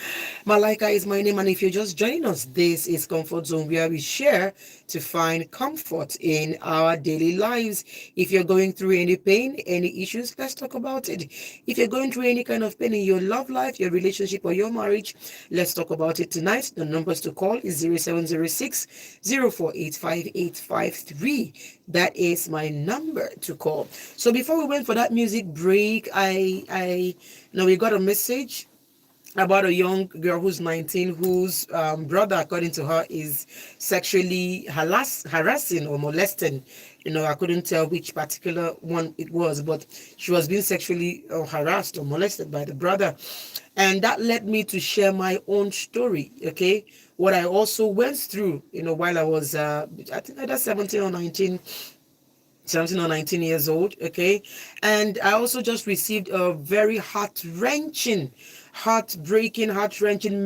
Malaika is my name, and if you're just joining us, this is Comfort Zone, where we share to find comfort in our daily lives. If you're going through any pain, any issues, let's talk about it. If you're going through any kind of pain in your love life, your relationship, or your marriage, let's talk about it tonight. The numbers to call is 0706 0485 That is my number to call. So before we went for that music break, I know we got a message about a young girl who's 19, whose brother, according to her, is sexually harassing or molesting. I couldn't tell which particular one it was, but she was being sexually harassed or molested by the brother. And that led me to share my own story, okay? what I also went through, while I was, I think either 17 or 19 years old. Okay. And I also just received a very heart-wrenching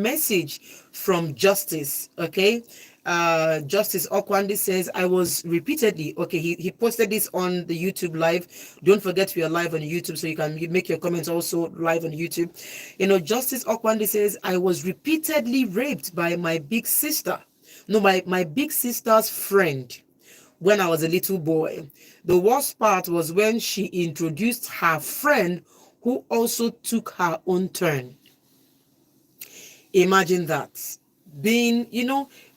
message from Justice. Okay. Justice Okwandi says, I was repeatedly, okay, he posted this on the YouTube live. Don't forget we are live on YouTube, so you can make your comments also live on YouTube. Justice Okwandi says, I was repeatedly raped by my big sister. No, my big sister's friend when I was a little boy. The worst part was when she introduced her friend who also took her own turn. Imagine that. Being,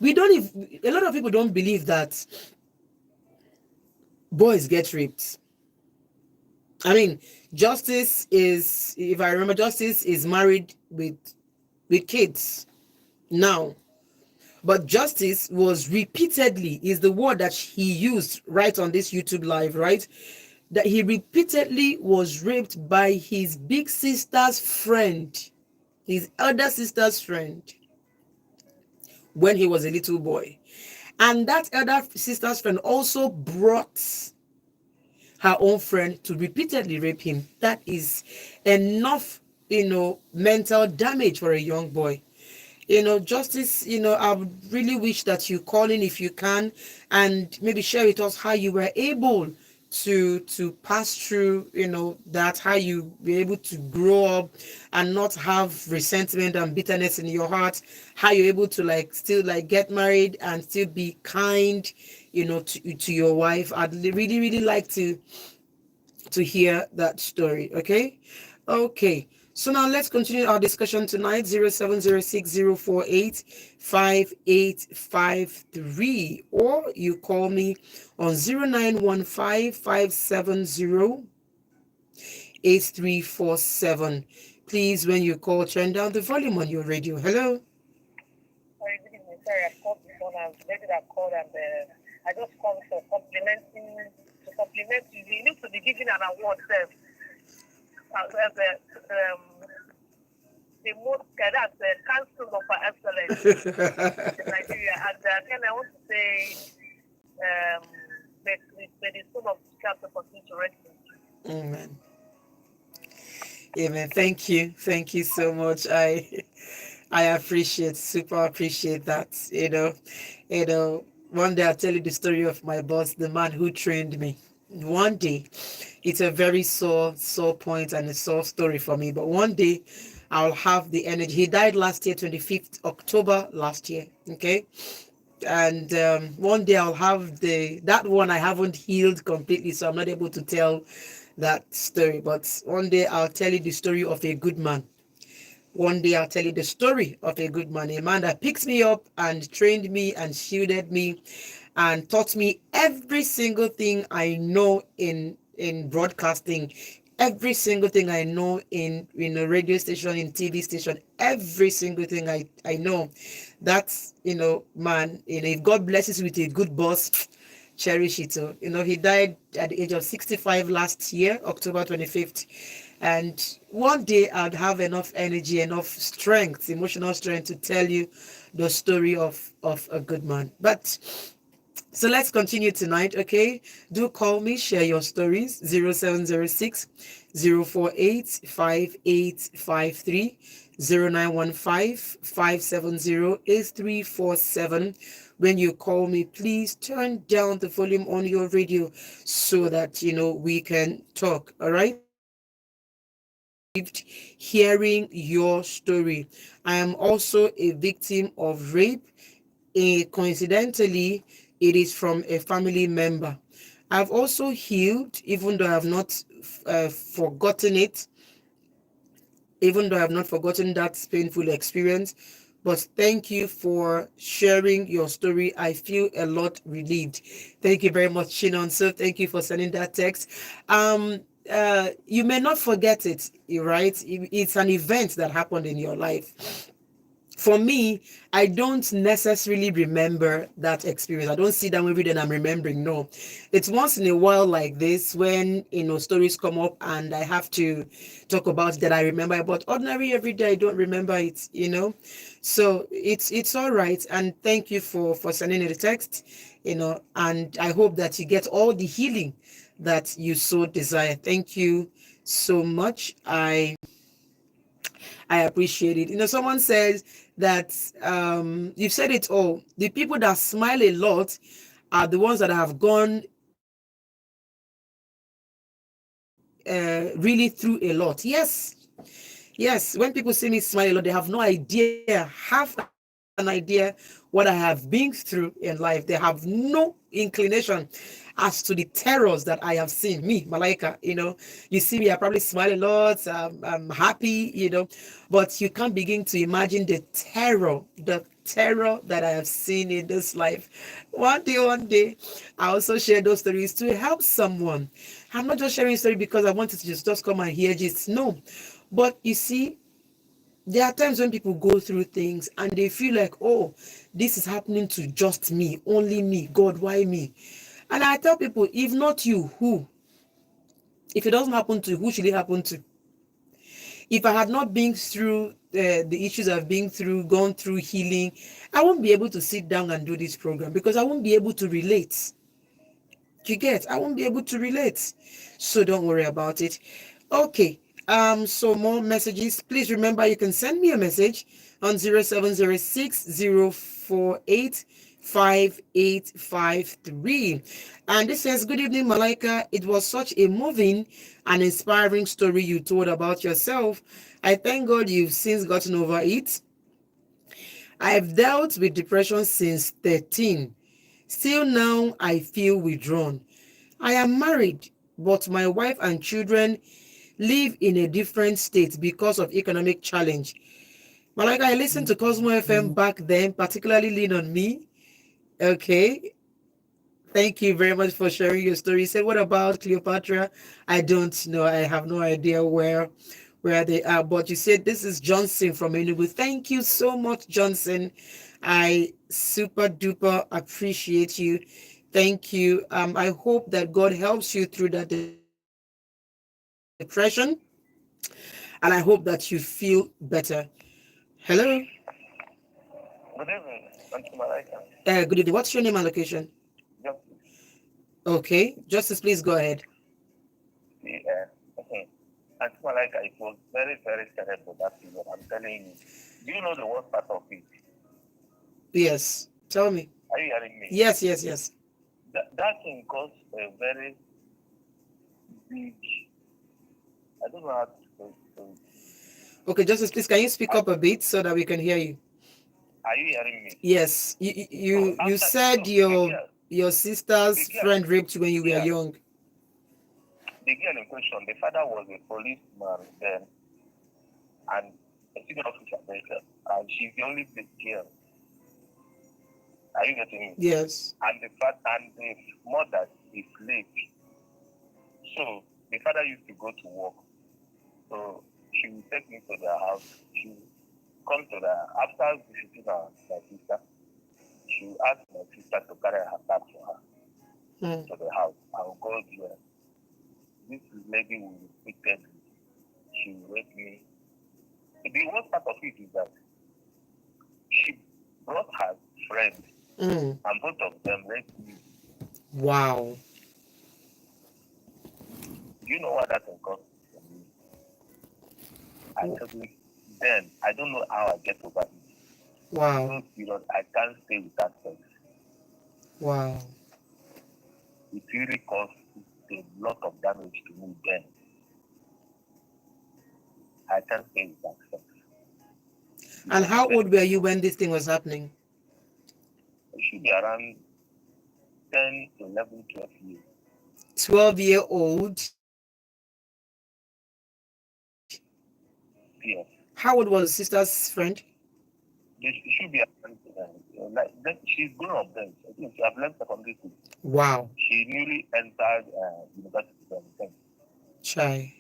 we don't even, a lot of people don't believe that boys get raped. I mean, Justice is, if I remember, Justice is married with kids now. But Justice was repeatedly, is the word that he used right on this YouTube live, right? That he repeatedly was raped by his big sister's friend, his elder sister's friend, when he was a little boy. And that elder sister's friend also brought her own friend to repeatedly rape him. That is enough, mental damage for a young boy. Justice, I would really wish that you call in if you can, and maybe share with us how you were able to pass through, that, how you were able to grow up and not have resentment and bitterness in your heart, how you're able to still get married and still be kind, to your wife. I'd really, really like to hear that story. Okay, so now let's continue our discussion tonight. 07060485853, or you call me on 0915570847. Please, when you call, turn down the volume on your radio. Hello. Sorry, good evening. Sorry, I called before now. Maybe that called and I just called for to compliment you. You need to be given an award, sir. As the most that's the Council of Excellence in Nigeria. And then I want to say, may the soul of the chapter continue to rest in peace. Amen. Amen. Thank you so much. I super appreciate that. One day I'll tell you the story of my boss, the man who trained me. One day, it's a very sore point and a sore story for me, but one day I'll have the energy. He died last year, 25th October last year. Okay. And one day I'll have that one I haven't healed completely, so I'm not able to tell that story. But one day I'll tell you the story of a good man. One day I'll tell you the story of a good man, a man that picked me up and trained me and shielded me and taught me every single thing I know in broadcasting, every single thing I know in a radio station, in TV station, every single thing I know. That's, man, if God blesses you with a good boss, cherish it. So, he died at the age of 65 last year, October 25th. And one day I'd have enough energy, enough strength, emotional strength to tell you the story of a good man. But so let's continue tonight, okay? Do call me, share your stories. 0706 048 5853, 0915 570 8347. When you call me, please turn down the volume on your radio so that we can talk. All right. Hearing your story. I am also a victim of rape. Coincidentally, it is from a family member. I've also healed, even though I have not forgotten it, even though I have not forgotten that painful experience. But thank you for sharing your story. I feel a lot relieved. Thank you very much, Shinon. So thank you for sending that text. You may not forget it, right? It's an event that happened in your life. for me, I don't necessarily remember that experience. I don't see that every day and I'm remembering. No, it's once in a while like this when stories come up and I have to talk about that I remember. But ordinary every day I don't remember it. So it's all right. And thank you for sending the text. And I hope that you get all the healing that you so desire. Thank you so much. I appreciate it. Someone says that you've said it all. The people that smile a lot are the ones that have gone really through a lot. Yes. Yes. When people see me smile a lot, they have no idea, half an idea what I have been through in life. They have no inclination as to the terrors that I have seen. Me, Malaika, you see me, I probably smile a lot. I'm happy. But you can't begin to imagine the terror that I have seen in this life. One day, I also share those stories to help someone. I'm not just sharing story because I wanted to just come and hear just no. But you see, there are times when people go through things and they feel like, oh, this is happening to just me, only me. God, why me? And I tell people, if not you, who? If it doesn't happen to you, who should it happen to? If I had not been through the issues I've been through, gone through healing, I won't be able to sit down and do this program because I won't be able to relate. You get? I won't be able to relate. So don't worry about it. Okay. So more messages. Please remember you can send me a message on 0706 048 5853. And this says, good evening, Malaika. It was such a moving and inspiring story you told about yourself. I thank God you've since gotten over it. I've dealt with depression since 13. Still now I feel withdrawn. I am married, but my wife and children live in a different state because of economic challenge. Malaika, I listened to Cosmo FM back then, particularly Lean on Me. Okay. Thank you very much for sharing your story. You said, what about Cleopatra? I don't know. I have no idea where they are. But you said this is Johnson from Enugu. Thank you so much, Johnson. I super duper appreciate you. Thank you. I hope that God helps you through that depression, and I hope that you feel better. Hello. Good evening, Auntie Malaika. Good evening. What's your name and location? Just Okay. Justice, please go ahead. see, Auntie Malaika, it was very, very terrible that period. I'm telling you. Do you know the worst part of it? Yes. Tell me. Are you hearing me? Yes, yes, yes. That thing caused a very big, I don't know how to. Okay, Justice, please, can you speak up a bit so that we can hear you? Are you hearing me? Yes. You you, you you said your sister's friend raped you when you were young. The girl in question, the father was a policeman then and a senior officer later, and she's the only big girl. Are you getting me? Yes. And the mother is late. So the father used to go to work. So she would take me to their house. She would come to the after visiting my sister, she would ask my sister to carry her bag for her to the house. I will go there. This lady will repeatedly. She will rape me. The worst part of it is that she brought her friend and both of them raped me. Wow. Do you know what that can cost me? I told you then, I don't know how I get over it. Wow. So serious, I can't stay with that sex. Wow. It really caused a lot of damage to me then. I can't stay with that sex. And how old were you when this thing was happening? It should be around 10, 11, 12 years. 12-year-old. Yes. How old was the sister's friend? It should be around, she's grown up then. I think she has left secondary school. Wow. She newly entered university then. Chai.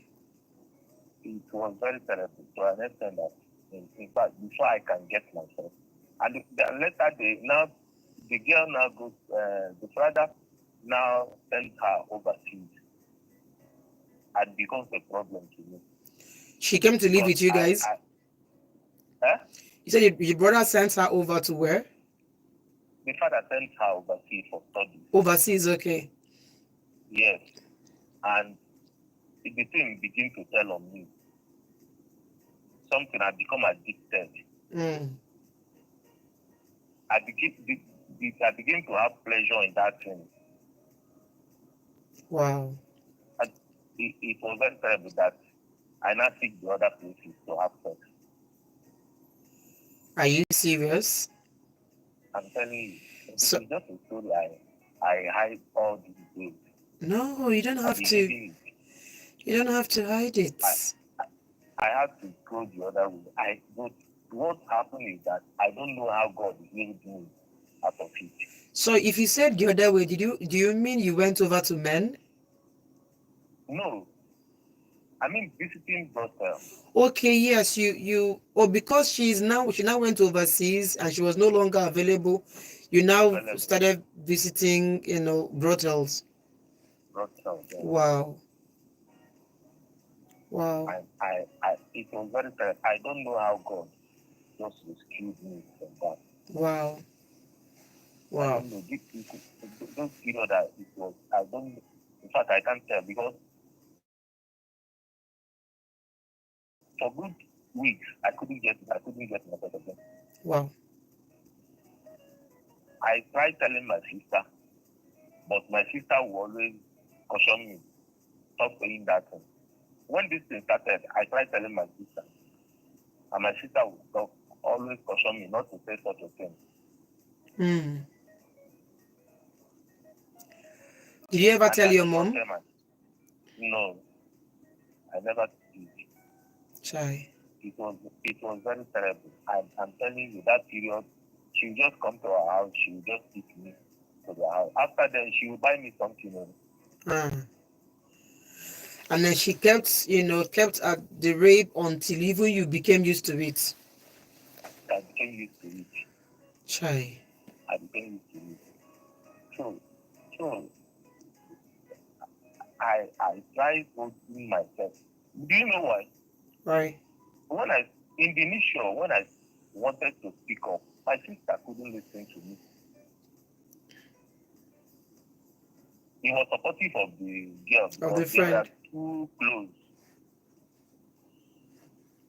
It was very terrible to an extent that before I can get myself. And the later now the girl now goes. The father now sends her overseas, and becomes a problem to me. She came to live with you guys? You said your brother sent her over to where? The father sent her overseas for studies. Overseas, okay. Yes. And the thing began to tell on me. Something I become addicted. I begin to have pleasure in that thing. Wow. And it was very terrible that I now seek the other places to have sex. Are you serious? I'm telling you, it's just a story I hide all these days. No, you don't have to. You don't have to hide it. I have to go the other way. What happened is that I don't know how God is leading me out of it. So if you said the other way, do you mean you went over to men? No. I mean visiting daughter. Okay, yes, because she now went overseas and she was no longer available, you now started visiting, brothels. Brothels, yeah. Wow. Wow. It was very terrible. I don't know how God just rescued me from that. Wow. Wow. I don't know. Those period that it was, I don't. In fact, I can't tell because for good weeks I couldn't get my daughter again. Wow. I tried telling my sister, but my sister will always caution me, stop saying that thing. When this thing started, I tried telling my sister, and my sister would always caution me not to say such a thing. Did you ever tell your mom? No, I never did. Chai. It was very terrible. I'm telling you, that period, she would just come to our house, she would just take me to the house. After then, she would buy me something. And then she kept at the rape until even you became used to it. I became used to it. Chai. I became used to it. So I tried holding myself. Do you know why? Why? When I wanted to speak up, my sister couldn't listen to me. He was supportive of the girl because they were too close.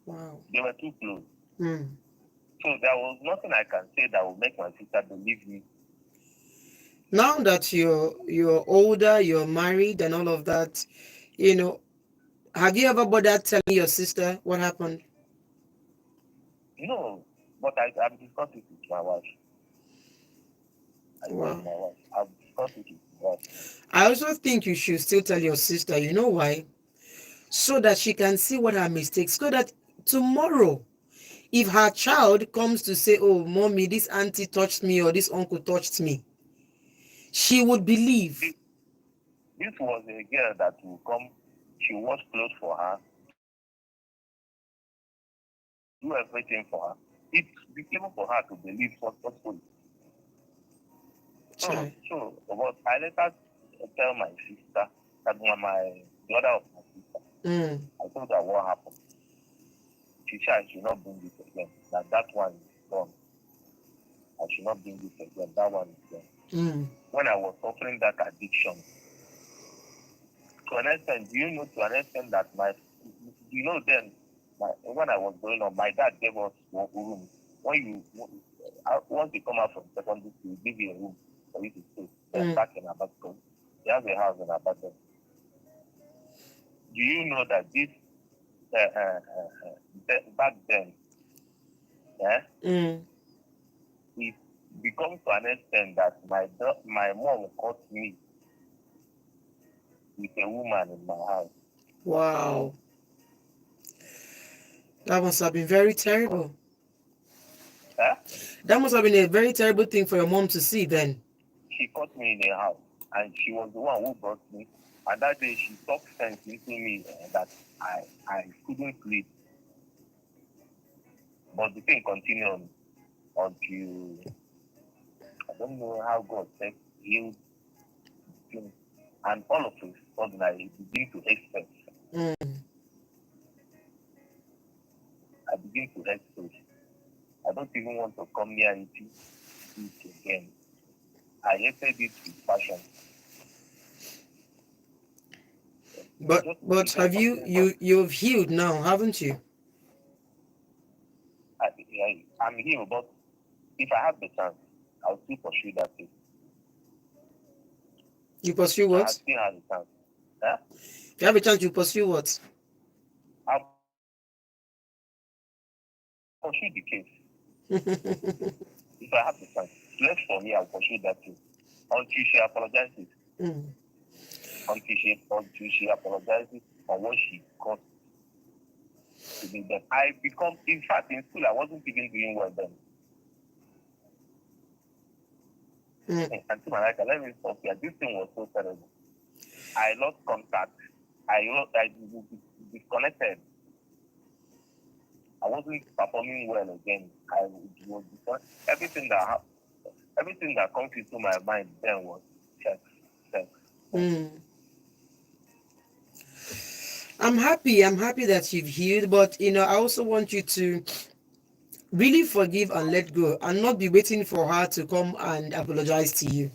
Wow. They were too close. So there was nothing I can say that would make my sister believe me. Now that you're older, you're married and all of that, have you ever bothered telling your sister what happened? No, but I've discussed it with my wife. I've discussed it with my wife. I also think you should still tell your sister. You know why? So that she can see what her mistakes, so that tomorrow, if her child comes to say, oh, mommy, this auntie touched me or this uncle touched me, she would believe. This was a girl that will come, she wash clothes for her, do everything for her. It's became for her to believe successfully. So, but I later tell my sister, that the other of my sister, I told her what happened. She said I should not bring this again. That one is gone. I should not bring this again. That one is gone. When I was suffering that addiction, to an extent, do you know to an extent that then, when I was growing up, my dad gave us one room. Once you come out from secondary school, he give you a room for you to stay. Back in Abadan. He has a house in Abadan. Do you know that this back then, it becomes to an extent that my mom caught me with a woman in my house. Wow. That must have been very terrible. That must have been a very terrible thing for your mom to see then. She caught me in a house, and she was the one who brought me. And that day, she talked sense into me that I couldn't sleep. But the thing continued on until I don't know how God said healed things. And all of a sudden I begin to expect. I begin to expect. I don't even want to come near it again. I hated it with passion. But have you've healed now, haven't you? I'm healed, but if I have the chance, I'll still pursue that thing. You pursue what? I still have the chance. Huh? If you have a chance, you pursue what? I'll pursue the case. If I have the chance, left for me, I'll pursue that thing until she apologizes. Until she apologizes for what she caused to me. Then I become, in fact, in school, I wasn't even doing well then. And to Malaika, let me stop here. This thing was so terrible. I lost contact. I disconnected. I wasn't performing well again. Everything that comes into my mind then was sex. I'm happy that you've healed, but I also want you to really forgive and let go and not be waiting for her to come and apologize to you.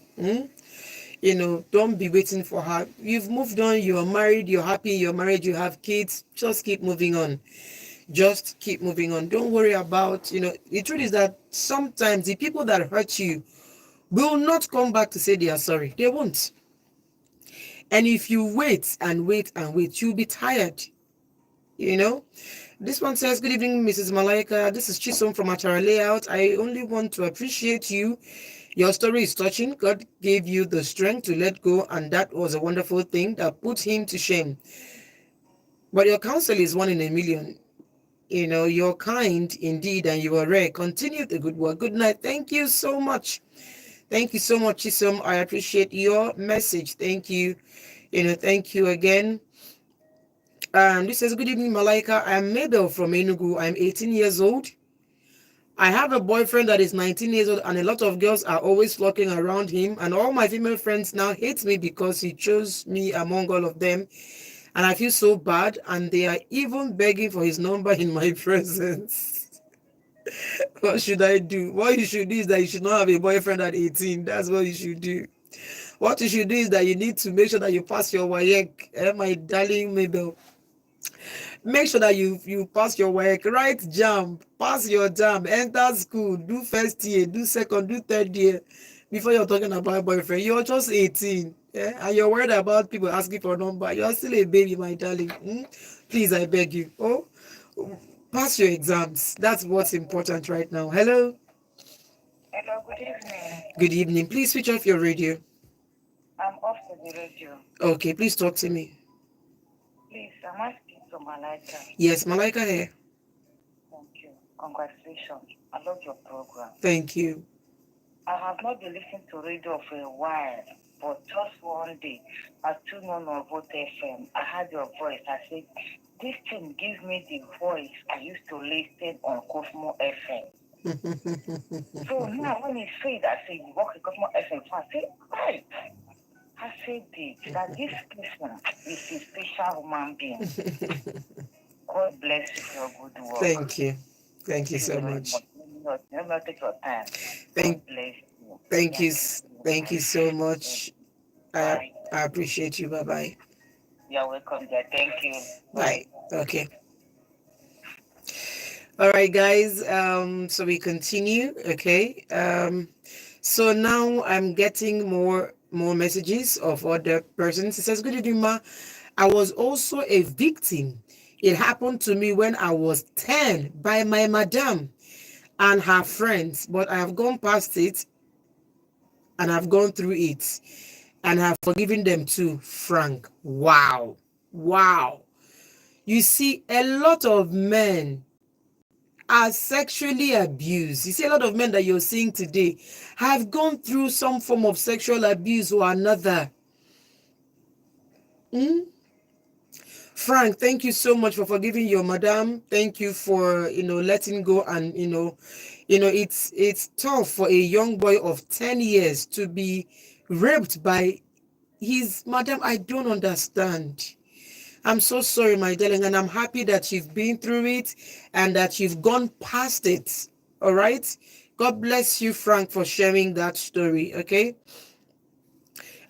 Don't be waiting for her. You've moved on, you're married, you're happy, you're married, you have kids. Just keep moving on. Just keep moving on. Don't worry about, the truth is that sometimes the people that hurt you will not come back to say they are sorry. They won't. And if you wait and wait and wait, you'll be tired. This one says, good evening, Mrs. Malaika. This is Chisom from Atara Layout. I only want to appreciate you. Your story is touching. God gave you the strength to let go, and that was a wonderful thing that put him to shame. But your counsel is one in a million. You're kind indeed, and you are rare. Continue the good work. Good night. Thank you so much. Thank you so much, Chisom. I appreciate your message. Thank you. Thank you again. This says, good evening, Malaika. I'm Mabel from Enugu. I'm 18 years old. I have a boyfriend that is 19 years old, and a lot of girls are always flocking around him. And all my female friends now hate me because he chose me among all of them. And I feel so bad. And they are even begging for his number in my presence. What should I do? What you should do is that you should not have a boyfriend at 18. That's what you should do. What you should do is that you need to make sure that you pass your WAEC. My darling Mabel. Make sure that you pass your work, write JAMB, pass your JAMB, enter school, do first year, do second, do third year before you're talking about boyfriend. You're just 18, and you're worried about people asking for a number. You're still a baby, my darling. Please, I beg you. Pass your exams. That's what's important right now. Hello. Hello, good evening. Good evening. Please switch off your radio. I'm off to the radio. Okay, please talk to me. Please, I'm asking to Malaika. Yes, Malaika here. Thank you. Congratulations. I love your program. Thank you. I have not been listening to radio for a while, but just one day, I tuned on Vote FM. I heard your voice. I said, this thing gives me the voice I used to listen on Cosmo FM. So now when he said, I said, you work at Cosmo FM, so I said, right. I said that this person is a special human being. God bless you for your good work. Thank you. Thank you so much. Let me take your time. Thank you. Thank you so much. Bye. I appreciate you. Bye-bye. You're welcome there. Thank you. Bye. Okay. All right, guys. So we continue. Okay. So now I'm getting more messages of other persons. It says, good evening, ma. I was also a victim. It happened to me when I was 10 by my madam and her friends, but I have gone past it and I've gone through it and have forgiven them too, Frank. Wow. You see, a lot of men are sexually abused. You see, a lot of men that you're seeing today have gone through some form of sexual abuse or another. Frank, thank you so much for forgiving your madam. Thank you for letting go, and it's tough for a young boy of 10 years to be raped by his madam. I don't understand. I'm so sorry, my darling, and I'm happy that you've been through it and that you've gone past it. All right. God bless you, Frank, for sharing that story. Okay.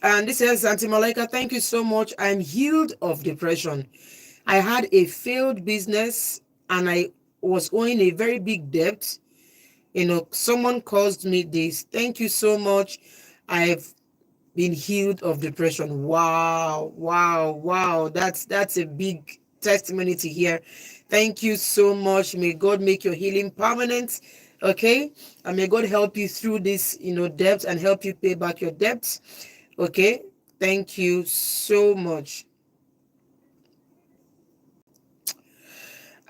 And this is Auntie Malaika. Thank you so much. I'm healed of depression. I had a failed business and I was owing a very big debt. Someone caused me this. Thank you so much. I've been healed of depression. Wow, wow, wow. That's a big testimony to hear. Thank you so much. May God make your healing permanent. Okay. And may God help you through this, debt, and help you pay back your debts. Okay. Thank you so much.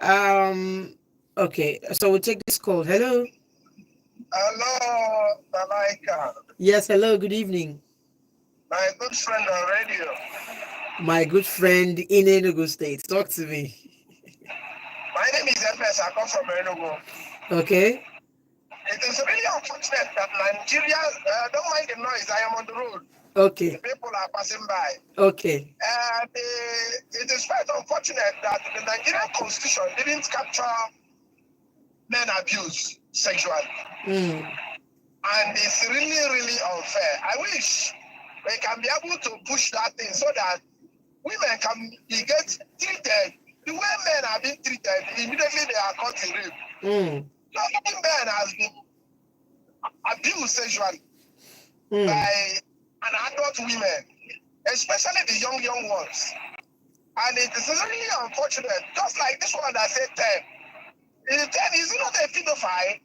Um, okay, so we'll take this call. Hello. Hello, Malaika. Yes, hello, good evening. My good friend on radio. My good friend in Enugu State. Talk to me. My name is Ms. I come from Enugu. Okay. It is really unfortunate that Nigeria, don't mind the noise, I am on the road. Okay. The people are passing by. Okay. It is quite unfortunate that the Nigerian constitution didn't capture men abuse sexually. And it's really, really unfair. I wish we can be able to push that thing so that women can get treated the way men are being treated. Immediately they are caught in rape. So many men has been abused sexually by an adult women, especially the young ones. And it is really unfortunate. Just like this one that said 10. 10 is not a pedophile.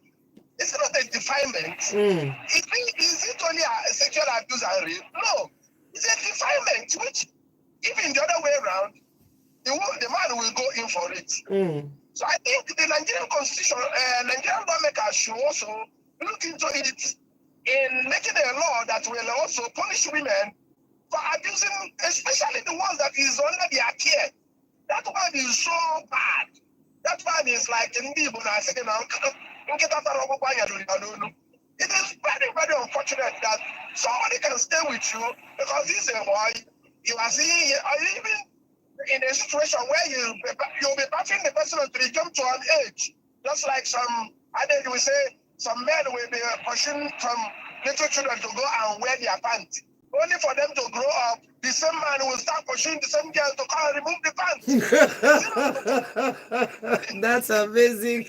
It's not a defilement. Is it only a sexual abuse and rape? No. It's a defilement, which, even the other way around, the man will go in for it. So I think the Nigerian constitution, Nigerian lawmakers should also look into it in making a law that will also punish women for abusing, especially the ones that is under their care. That one is so bad. That one is like in the it is very, very unfortunate that somebody can stay with you because he's a boy. You are seeing, or even in a situation where you'll be battling the person until you come to an age. Just like I will say, some men will be pushing some little children to go and wear their pants. Only for them to grow up, the same man will start pushing the same girl to come and remove the pants. That's amazing.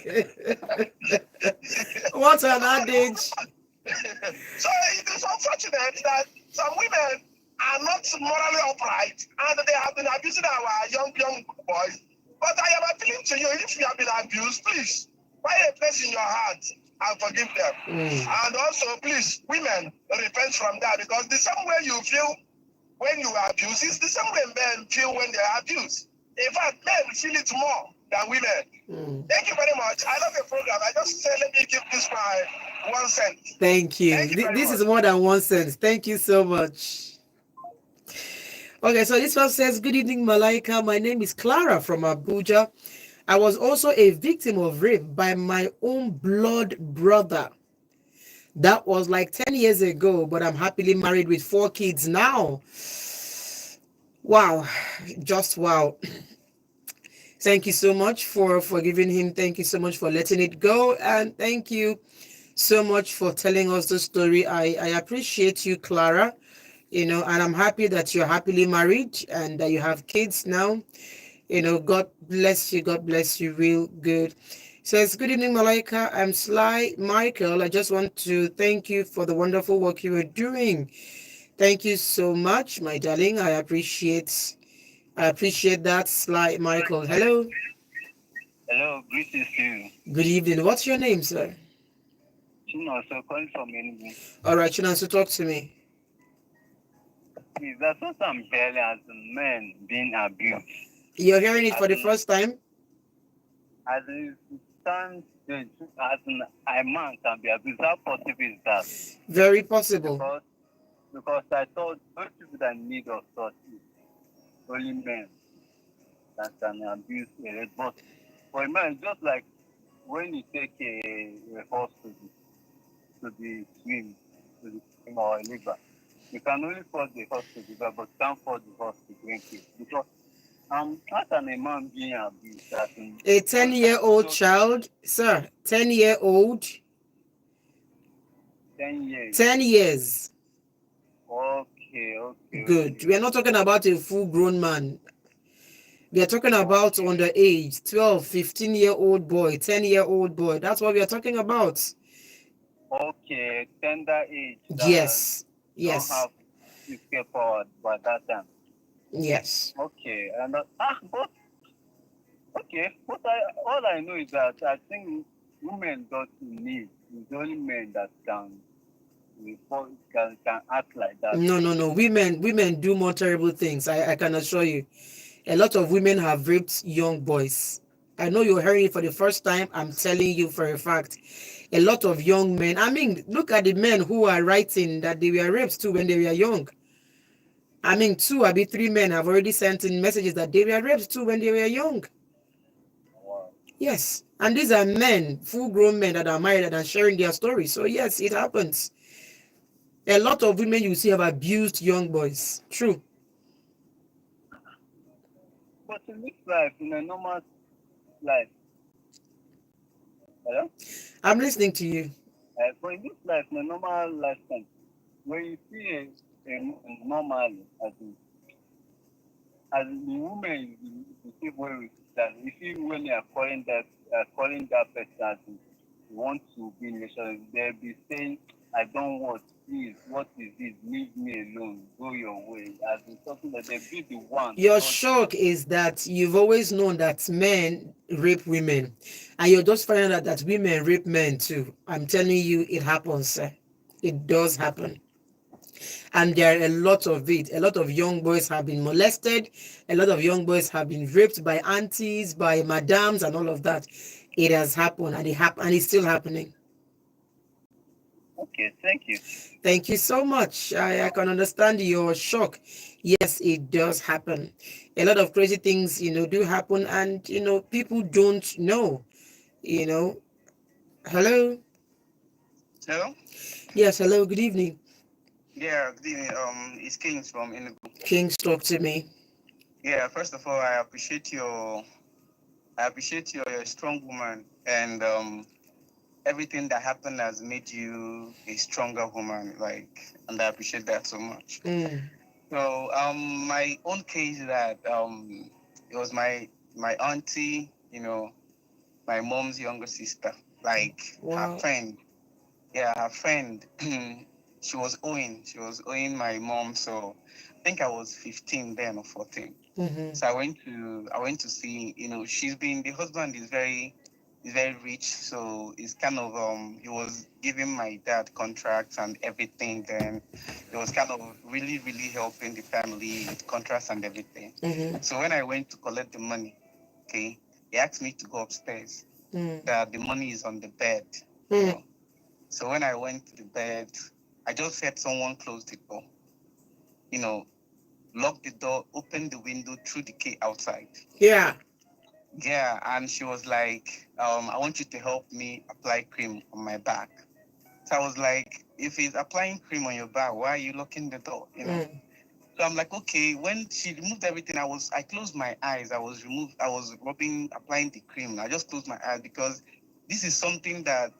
What an adage. So it is unfortunate that some women are not morally upright and they have been abusing our young boys. But I am appealing to you, if you have been abused, please find a place in your heart and forgive them. And also, please, women, repent from that, because the same way you feel when you are abused is the same way men feel when they are abused. In fact, men feel it more than women. Thank you very much. I love your program. I just said, let me give this my 1 cent. Thank you. This is more than 1 cent. Thank you so much. Okay, so this one says, good evening, Malaika. My name is Clara from Abuja. I was also a victim of rape by my own blood brother. That was like 10 years ago, but I'm happily married with 4 kids now. Wow. Just wow. Thank you so much for forgiving him. Thank you so much for letting it go. And thank you so much for telling us the story. I appreciate you, Clara. And I'm happy that you're happily married and that you have kids now. God bless you. God bless you real good. Says, good evening, Malaika. I'm Sly Michael. I just want to thank you for the wonderful work you are doing. Thank you so much, my darling. I appreciate that, Sly Michael. Hello. Hello, greetings to you. Good evening. What's your name, sir? Chinonso, calling from Enugu. All right, Chinonso, talk to me. Please, that's what I'm hearing as men being abused. You're hearing it for the first time? As it stands, as a man can be abused. How possible is that? Very possible. Because I thought most people that need of such is only men. that can abuse a rape. But for a man, just like when you take a horse to the swim or a river, you can only force the horse to the river, but can't force the horse to drink it. Because how can a man being abused that in A just like 10-year-old just child, sir, 10-year-old, 10 years? 10 years. Okay, okay, Good. okay. We are not talking about a full-grown man. We are talking about Okay, underage, 12, 15-year-old boy, 10-year-old boy. That's what we are talking about. okay, tender age that Yes. don't Yes. have physical power by that time. Yes. Okay, and but okay, all I know is that I think women don't need. It's only men that can act like that. No, no, no. Women do more terrible things. I can assure you. A lot of women have raped young boys. I know you're hearing it for the first time. I'm telling you for a fact. A lot of young men. I mean, look at the men who are writing that they were raped too when they were young. I mean, two, I mean, three men have already sent in messages that they were raped too when they were young. Wow. Yes. And these are men, full grown men that are married and are sharing their stories. So, yes, it happens. A lot of women you see have abused young boys. True. But in this life, in a normal life, hello? I'm listening to you. But in this life, in a normal lifetime, when you see a normal, as the woman, you see where that you see when you are calling that person as you want to be in a relationship, they'll be saying, I don't want this, what is this? Leave me alone, go your way. As in something that they be the one Your touch. shock is that you've always known that men rape women, and you're just finding out that women rape men too. I'm telling you, it happens, sir. It does happen. And there are a lot of it. A lot of young boys have been molested. A lot of young boys have been raped by aunties, by madams, and all of that. It has happened, and and it's still happening. Okay, thank you. Thank you so much. I can understand your shock. Yes, it does happen. A lot of crazy things, do happen, and people don't know. You know. Hello. Hello? Yes. Hello. Good evening. Yeah, good evening. It's Kings from Enugu. Kings, talk to me. Yeah, first of all, I appreciate you're a strong woman, and everything that happened has made you a stronger woman. And I appreciate that so much. Mm. So, my own case is that it was my auntie, my mom's younger sister, like her Wow. friend. Yeah, her friend. She was owing my mom. So I think I was 15 then, or 14. Mm-hmm. So I went to see. The husband is very rich. So it's kind of he was giving my dad contracts and everything. Then he was kind of really really helping the family with contracts and everything. Mm-hmm. So when I went to collect the money, okay, he asked me to go upstairs. Mm. That the money is on the bed. You Mm. know. So when I went to the bed, I just heard someone close the door. You know, lock the door, open the window, threw the key outside. Yeah. Yeah, and she was like, I want you to help me apply cream on my back. So I was like, if he's applying cream on your back, why are you locking the door? Mm. So I'm like, okay. When she removed everything, I closed my eyes. I was applying the cream. I just closed my eyes because this is something that,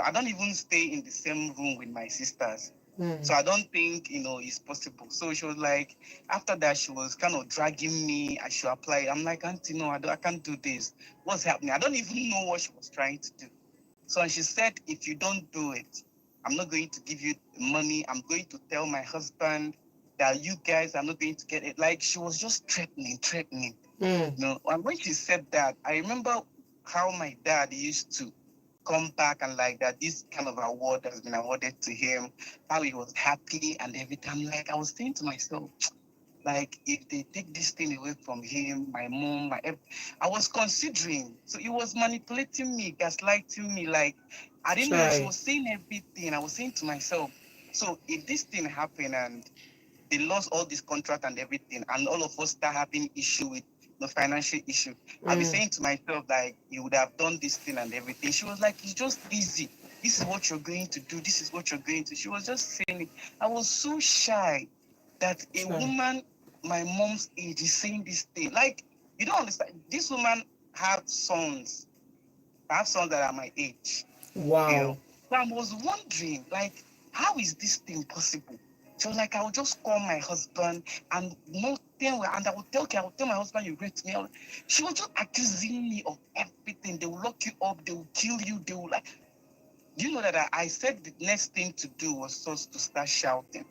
I don't even stay in the same room with my sisters. Mm. So I don't think, it's possible. So she was like, after that, she was kind of dragging me. I should apply. I'm like, Auntie, no, I can't do this. What's happening? I don't even know what she was trying to do. So and she said, if you don't do it, I'm not going to give you money. I'm going to tell my husband that you guys are not going to get it. Like she was just threatening. Mm. And when she said that, I remember how my dad used to come back and like that this kind of award has been awarded to him, how he was happy and everything. I was saying to myself, like if they take this thing away from him, my mom, I was considering. So he was manipulating me, gaslighting me. Like I didn't know. She Try. was saying everything. I was saying to myself, so if this thing happened and they lost all this contract and everything, and all of us start having issue with the financial issue. I'll be saying to myself, like, you would have done this thing and everything. She was like, it's just easy. This is what you're going to do. This is what you're going to. She was just saying it. I was so shy that a woman my mom's age is saying this thing. Like, you don't understand. This woman have sons. I have sons that are my age. Wow. You know? So I was wondering, like, how is this thing possible? She was like, I will just call my husband and nothing, and I will tell my husband you raped me. She was just accusing me of everything. They will lock you up, they will kill you, they will like. Do you know that I said the next thing to do was just to start shouting?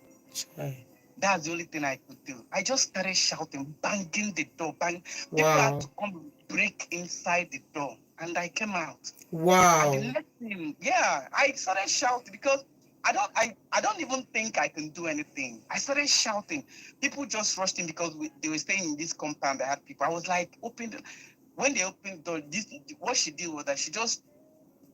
That's the only thing I could do. I just started shouting, banging the door, bang. People had to come break inside the door, and I came out. Wow. And the next thing, I started shouting because I don't even think I can do anything. I started shouting. People just rushed in because they were staying in this compound that had people. I was like, when they opened the door, what she did was that she just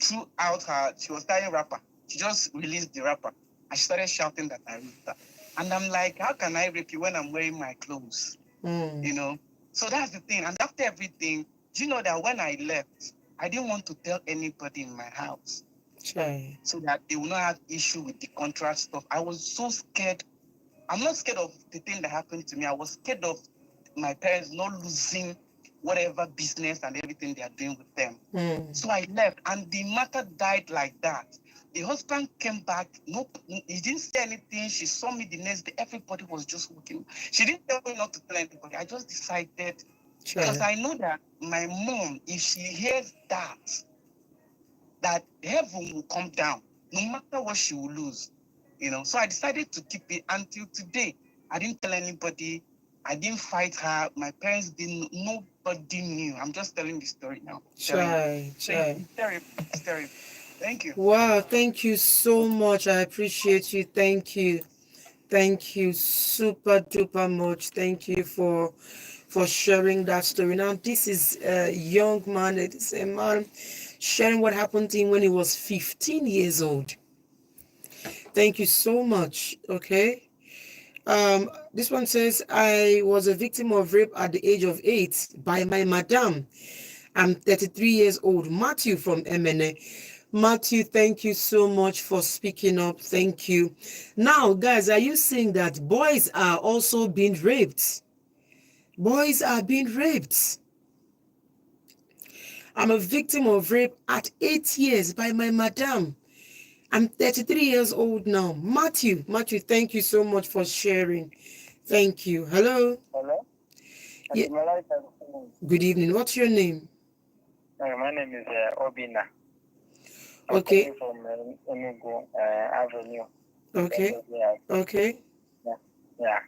threw out she was tying wrapper. She just released the wrapper. I started shouting that I raped her. And I'm like, how can I rape you when I'm wearing my clothes? You know? So that's the thing. And after everything, do you know that when I left, I didn't want to tell anybody in my house. So that they will not have issue with the contract stuff. I was so scared. I'm not scared of the thing that happened to me. I was scared of my parents not losing whatever business and everything they are doing with them. So I left, and the matter died like that. The husband came back. Nope, he didn't say anything. She saw me the next day. Everybody was just walking. She didn't tell me not to tell anybody. I just decided because I know that my mom, if she hears that heaven will come down, no matter what she will lose. You know, so I decided to keep it until today. I didn't tell anybody. I didn't fight her. My parents didn't. Nobody knew. I'm just telling the story now. It's terrible. It's terrible. Thank you. Wow, thank you so much. I appreciate you. Thank you. Thank you super duper much. Thank you for sharing that story. Now, this is a young man. It is a man sharing what happened to him when he was 15 years old. Thank you so much. Okay. This one says, I was a victim of rape at the age of 8 by my madam. I'm 33 years old. Matthew from MNA. Matthew, thank you so much for speaking up. Thank you. Now, guys, are you saying that boys are also being raped? Boys are being raped. I'm a victim of rape at 8 years by my madam. I'm 33 years old now. Matthew, thank you so much for sharing. Thank you. Hello. Hello? Yeah. Good evening. What's your name? My name is Obina. Okay. I'm from Enugu Avenue. Okay. Okay. Yeah.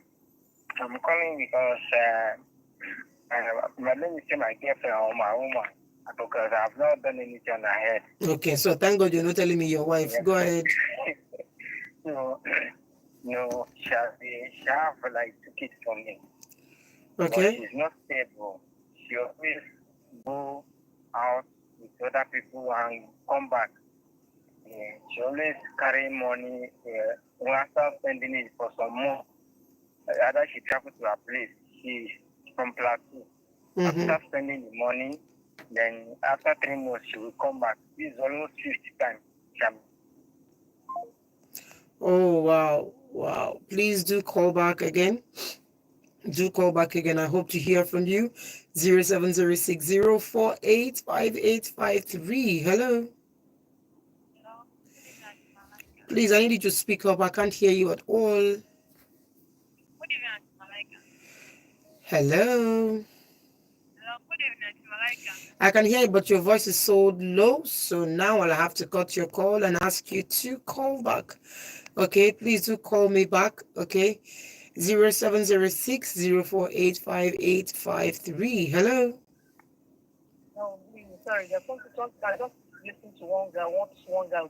I'm calling because my name is my girlfriend or my woman because I've not done anything on her head. Okay, so thank God you're not telling me your wife. Go ahead. No, she have like 2 kids from me. Okay. But she's not stable. She always go out with other people and come back. She always carry money. After spending it for some more, either she travel to her place. She's from Plateau. After spending the money, then after 3 months she will come back. This is almost 50 times. Oh wow. Please do call back again. I hope to hear from you. 07060485853. Hello. Please, I need you to speak up. I can't hear you at all. Hello. I can hear you, but your voice is so low. So now I'll have to cut your call and ask you to call back. Okay, please do call me back. Okay, 0706048553. Hello. No, sorry, there's something I just listened to one guy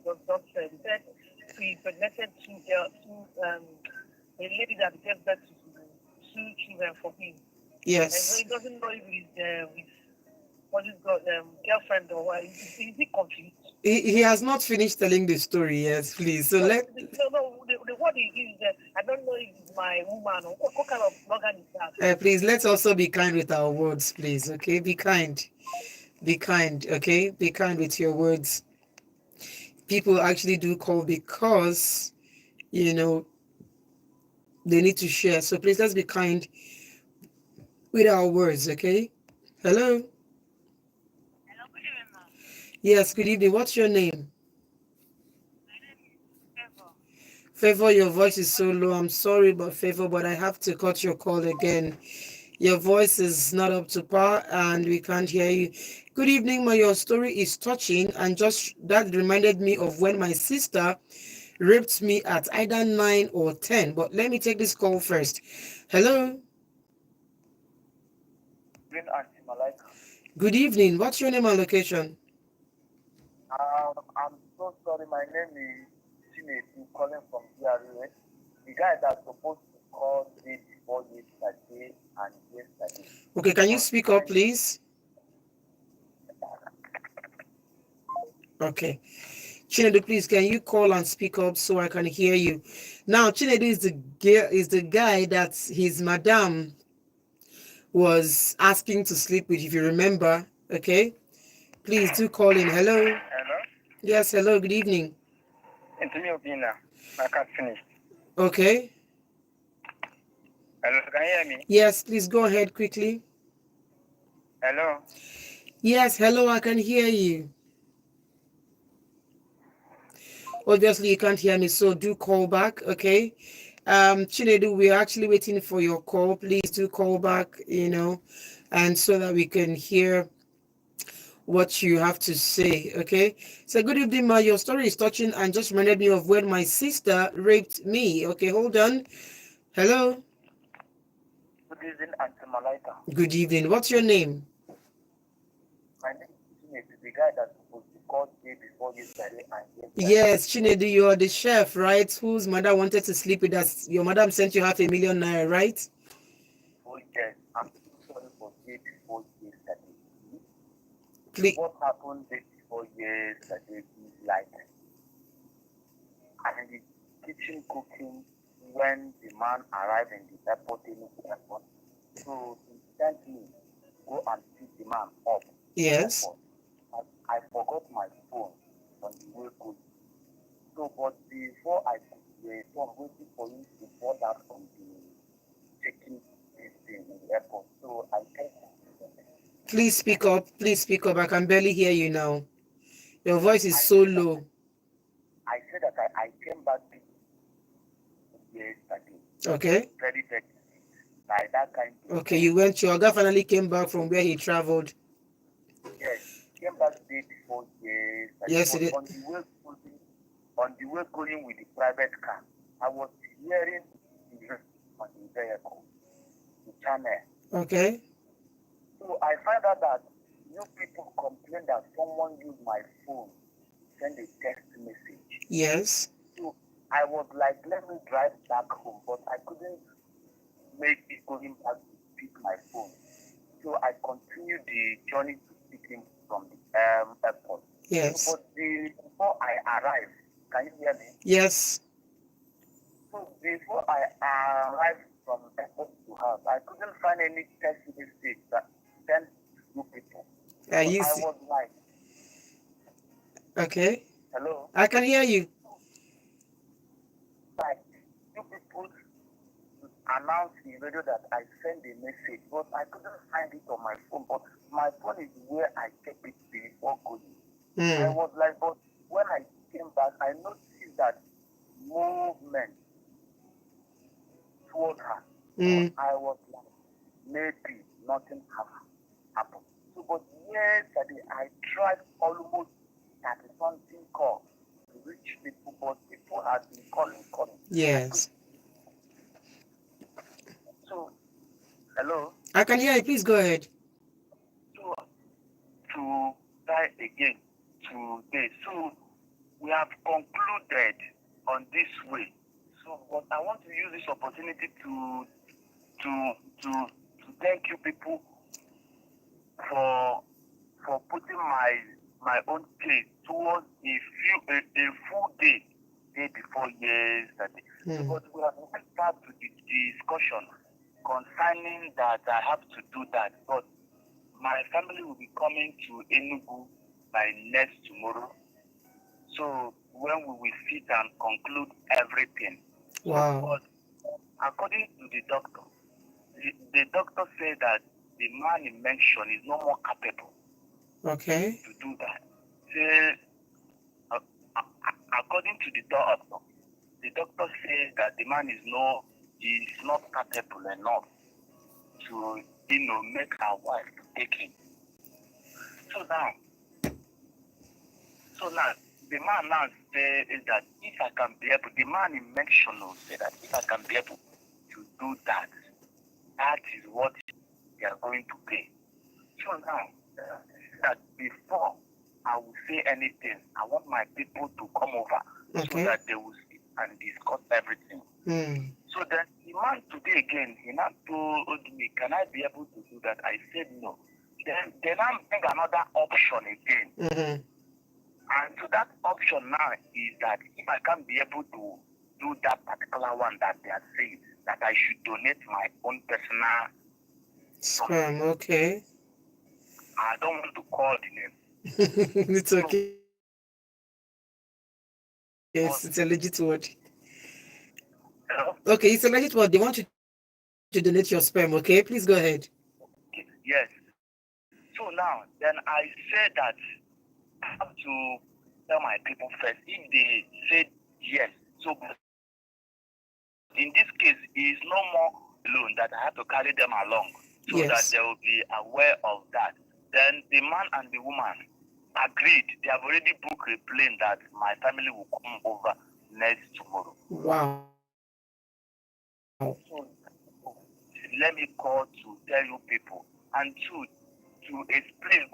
just said. He said he impregnated two a lady that gave birth to 2 children for him. Yes. And so he doesn't know if he's with what he's got girlfriend or what. Is he confused? He has not finished telling the story yet, please. So the word is I don't know if he's my woman. What kind of slogan is that? Please, let's also be kind with our words, please. Okay, be kind. Be kind. Okay, be kind with your words. People actually do call because they need to share. So please, let's be kind with our words. Okay. Hello. Hello, good evening, ma'am. Yes. Good evening. What's your name? My name is Favor. Favor, your voice is so low. I'm sorry, but Favor, but I have to cut your call again. Your voice is not up to par and we can't hear you. Good evening, ma. Your story is touching and just that reminded me of when my sister raped me at either 9 or 10. But let me take this call first. Hello. Green Auntie Malaika. Good evening. What's your name and location? I'm so sorry. My name is Chinedu, calling from DRA. The guy that's supposed to call me before yesterday and yesterday. Okay, can you speak up, please? Okay. Chinedu, please, can you call and speak up so I can hear you? Now, Chinedu is the guy that his madam was asking to sleep with, if you remember. Okay. Please do call in. Hello. Hello? Yes, hello, good evening. It's me, Obina. I can't finish. Okay. Hello, can you hear me? Yes, please go ahead quickly. Hello? Yes, hello, I can hear you. Obviously, you can't hear me, so do call back, okay? Chinedu, we're actually waiting for your call. Please do call back, and so that we can hear what you have to say, okay? So good evening, ma. Your story is touching and just reminded me of when my sister raped me. Okay, hold on. Hello. Good evening, Auntie Malaika. Good evening. What's your name? My name is Chinedu, the guy that's supposed to call me before yesterday and yesterday. Yes, Chinedu, you are the chef, right? Whose mother wanted to sleep with us. Your madam sent you 500,000 naira, right? Oh, yes. I'm so sorry for day before yesterday. Please. What happened day before yesterday is like I'm in the kitchen cooking when the man arrived in the airport, airport. So he sent me go and pick the man up. Yes. I forgot my phone on the way home. So, but before I could I'm waiting for him to board out from the checking this thing in the airport. So I think. Please speak up. Please speak up. I can barely hear you now. Your voice is so low. I said that I came back yesterday. Okay. Very, very like that kind of. Okay, you went. Your guy finally came back from where he traveled. Yes, came back the day before yesterday. Yes, it is. On the way going with the private car, I was hearing the on the vehicle, the channel. Okay. So I found out that you people complained that someone used my phone to send a text message. Yes. So I was like, let me drive back home, but I couldn't make it going back to pick my phone. So I continued the journey to pick him from the airport. Yes. So, but before I arrived, can you hear me? Yes. So before I arrived from airport to house, I couldn't find any text message that sent to you people. So I was like, okay. Hello? I can hear you. Like, you people announced in the radio that I sent a message, but I couldn't find it on my phone. But my phone is where I kept it before going. I was like, but when I came back, I noticed that movement toward her. But I was like, maybe nothing happened. So, but yesterday I tried almost 30-something calls to reach people, but people have been calling. Yes. So, hello? I can hear you. Please go ahead. So, to try again today. So, we have concluded on this way. So, but I want to use this opportunity to thank you people for putting my own case towards a full day before yesterday. Hmm. But we have went back to the discussion concerning that I have to do that. But my family will be coming to Enugu by next tomorrow. So when we will sit and conclude everything. So, Wow. but according to the doctor, the doctor said that the man in mention is no more capable Okay. to do that. Say, according to the doctor says that the man is not capable enough to, make our wife to take him. So now, the man now say is that if I can be able, the man in mention will say that if I can be able to do that, that is what they are going to pay. So now, that before I will say anything, I want my people to come over so Okay. that they will sit and discuss everything. Hmm. So then the man today again, he now told me, can I be able to do that? I said no. Then they now bring another option again. Mm-hmm. And so that option now is that if I can't be able to do that particular one that they are saying, that I should donate my own personal son. Sperm. Okay. I don't want to call the name. It's So, okay. It's but, a legit word. hello? Okay, it's a legit word. They want you to donate your sperm. Okay, please go ahead. Yes. So now, then I said that I have to tell my people first. If they said yes, so in this case, it is no more alone that I have to carry them along so that Yes. they will be aware of that. Then the man and the woman agreed. They have already booked a plane that my family will come over next tomorrow. Wow. So let me call to tell you people and to explain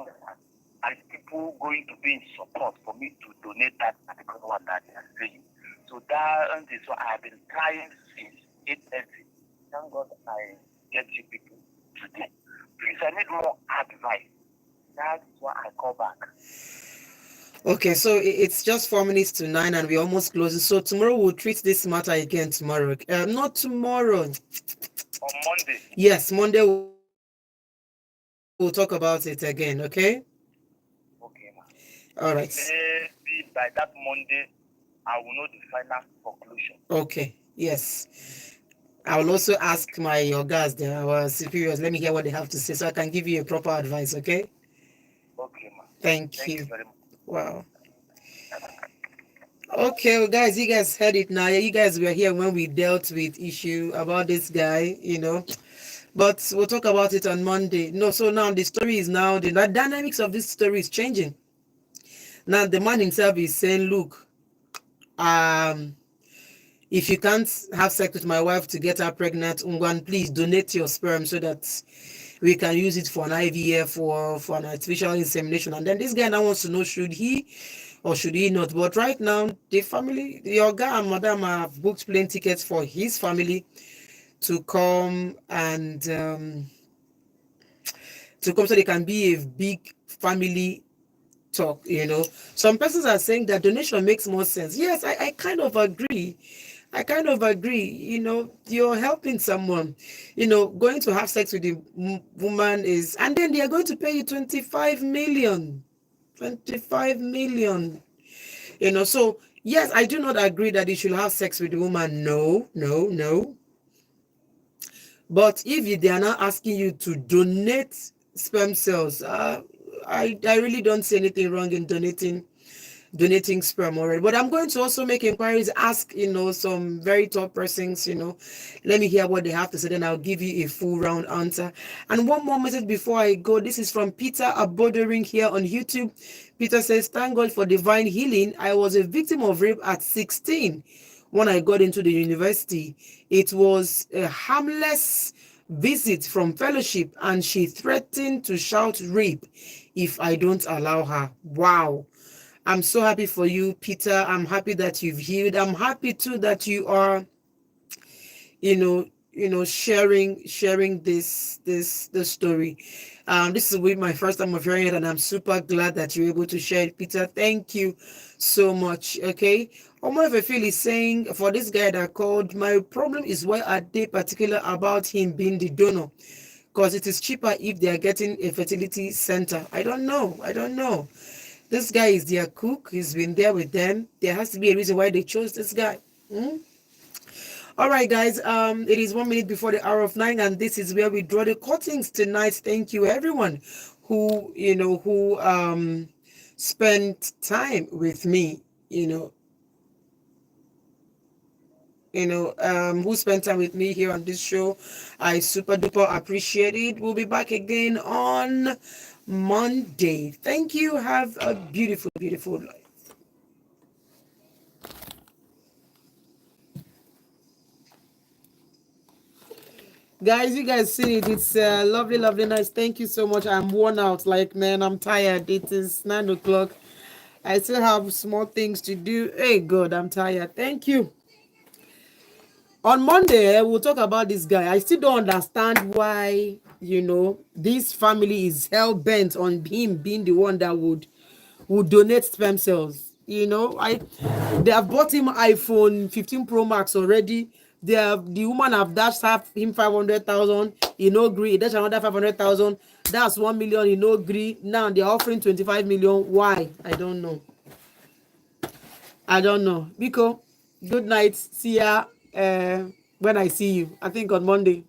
are people going to be in support for me to donate that particular one that they are saying. So that is what I have been trying since 8:30. Thank God I get you people today. Please, I need more advice. That is why I call back. Okay, so it's just 4 minutes to 9, and we're almost closing. So tomorrow we'll treat this matter again tomorrow. Not tomorrow. On Monday. Yes, Monday we'll talk about it again. Okay. Okay, ma. All right. Maybe by that Monday, I will know the final conclusion. Okay. Yes. I will also ask my guys, our superiors. Let me hear what they have to say, so I can give you a proper advice. Okay. Okay, ma. Thank Thank you you. very much. Wow. Okay, well, guys, you guys heard it now. You guys were here when we dealt with issue about this guy, but we'll talk about it on Monday. No, so now the story is now the dynamics of this story is changing. Now the man himself is saying, look, um, if you can't have sex with my wife to get her pregnant, Ungwan, please donate your sperm so that we can use it for an IVF or for an artificial insemination. And then this guy now wants to know, should he or should he not? But right now, the family, your guy and madam have booked plane tickets for his family to come and to come so they can be a big family talk. Some persons are saying that donation makes more sense. Yes, I kind of agree. I kind of agree. You're helping someone. Going to have sex with the woman is, and then they are going to pay you 25 million. 25 million. So yes, I do not agree that you should have sex with the woman. No, no, no. But if they are not asking you to donate sperm cells, I really don't see anything wrong in donating sperm already. But I'm going to also make inquiries, ask, some very top persons, let me hear what they have to say, then I'll give you a full round answer. And one more message before I go. This is from Peter Abodering here on YouTube. Peter says, thank God for divine healing. I was a victim of rape at 16 when I got into the university. It was a harmless visit from fellowship, and she threatened to shout rape if I don't allow her. Wow. I'm so happy for you, Peter. I'm happy that you've healed. I'm happy too that you are, sharing this story. This is with my first time of hearing it, and I'm super glad that you're able to share it, Peter. Thank you so much. Okay. Omar Fefil is saying for this guy that called, my problem is why are they particular about him being the donor? Because it is cheaper if they are getting a fertility center. I don't know. I don't know. This guy is their cook. He's been there with them. There has to be a reason why they chose this guy. All right, guys. It is 1 minute before the hour of 9, and this is where we draw the curtains tonight. Thank you, everyone, who spent time with me. Who spent time with me here on this show. I super duper appreciate it. We'll be back again on Monday. Thank you. Have a beautiful, beautiful life. Guys, you guys see it. It's lovely, lovely, nice. Thank you so much. I'm worn out. Like, man, I'm tired. It is 9 o'clock. I still have small things to do. Hey, God, I'm tired. Thank you. On Monday, we'll talk about this guy. I still don't understand why, this family is hell-bent on him being the one that would donate sperm cells. They have bought him iPhone 15 Pro Max already. The woman have dashed him 500,000. He no agree. That's another 500,000. That's 1 million. He no agree. Now they're offering 25 million. Why? I don't know. Biko, good night. See ya when I see you. I think on Monday.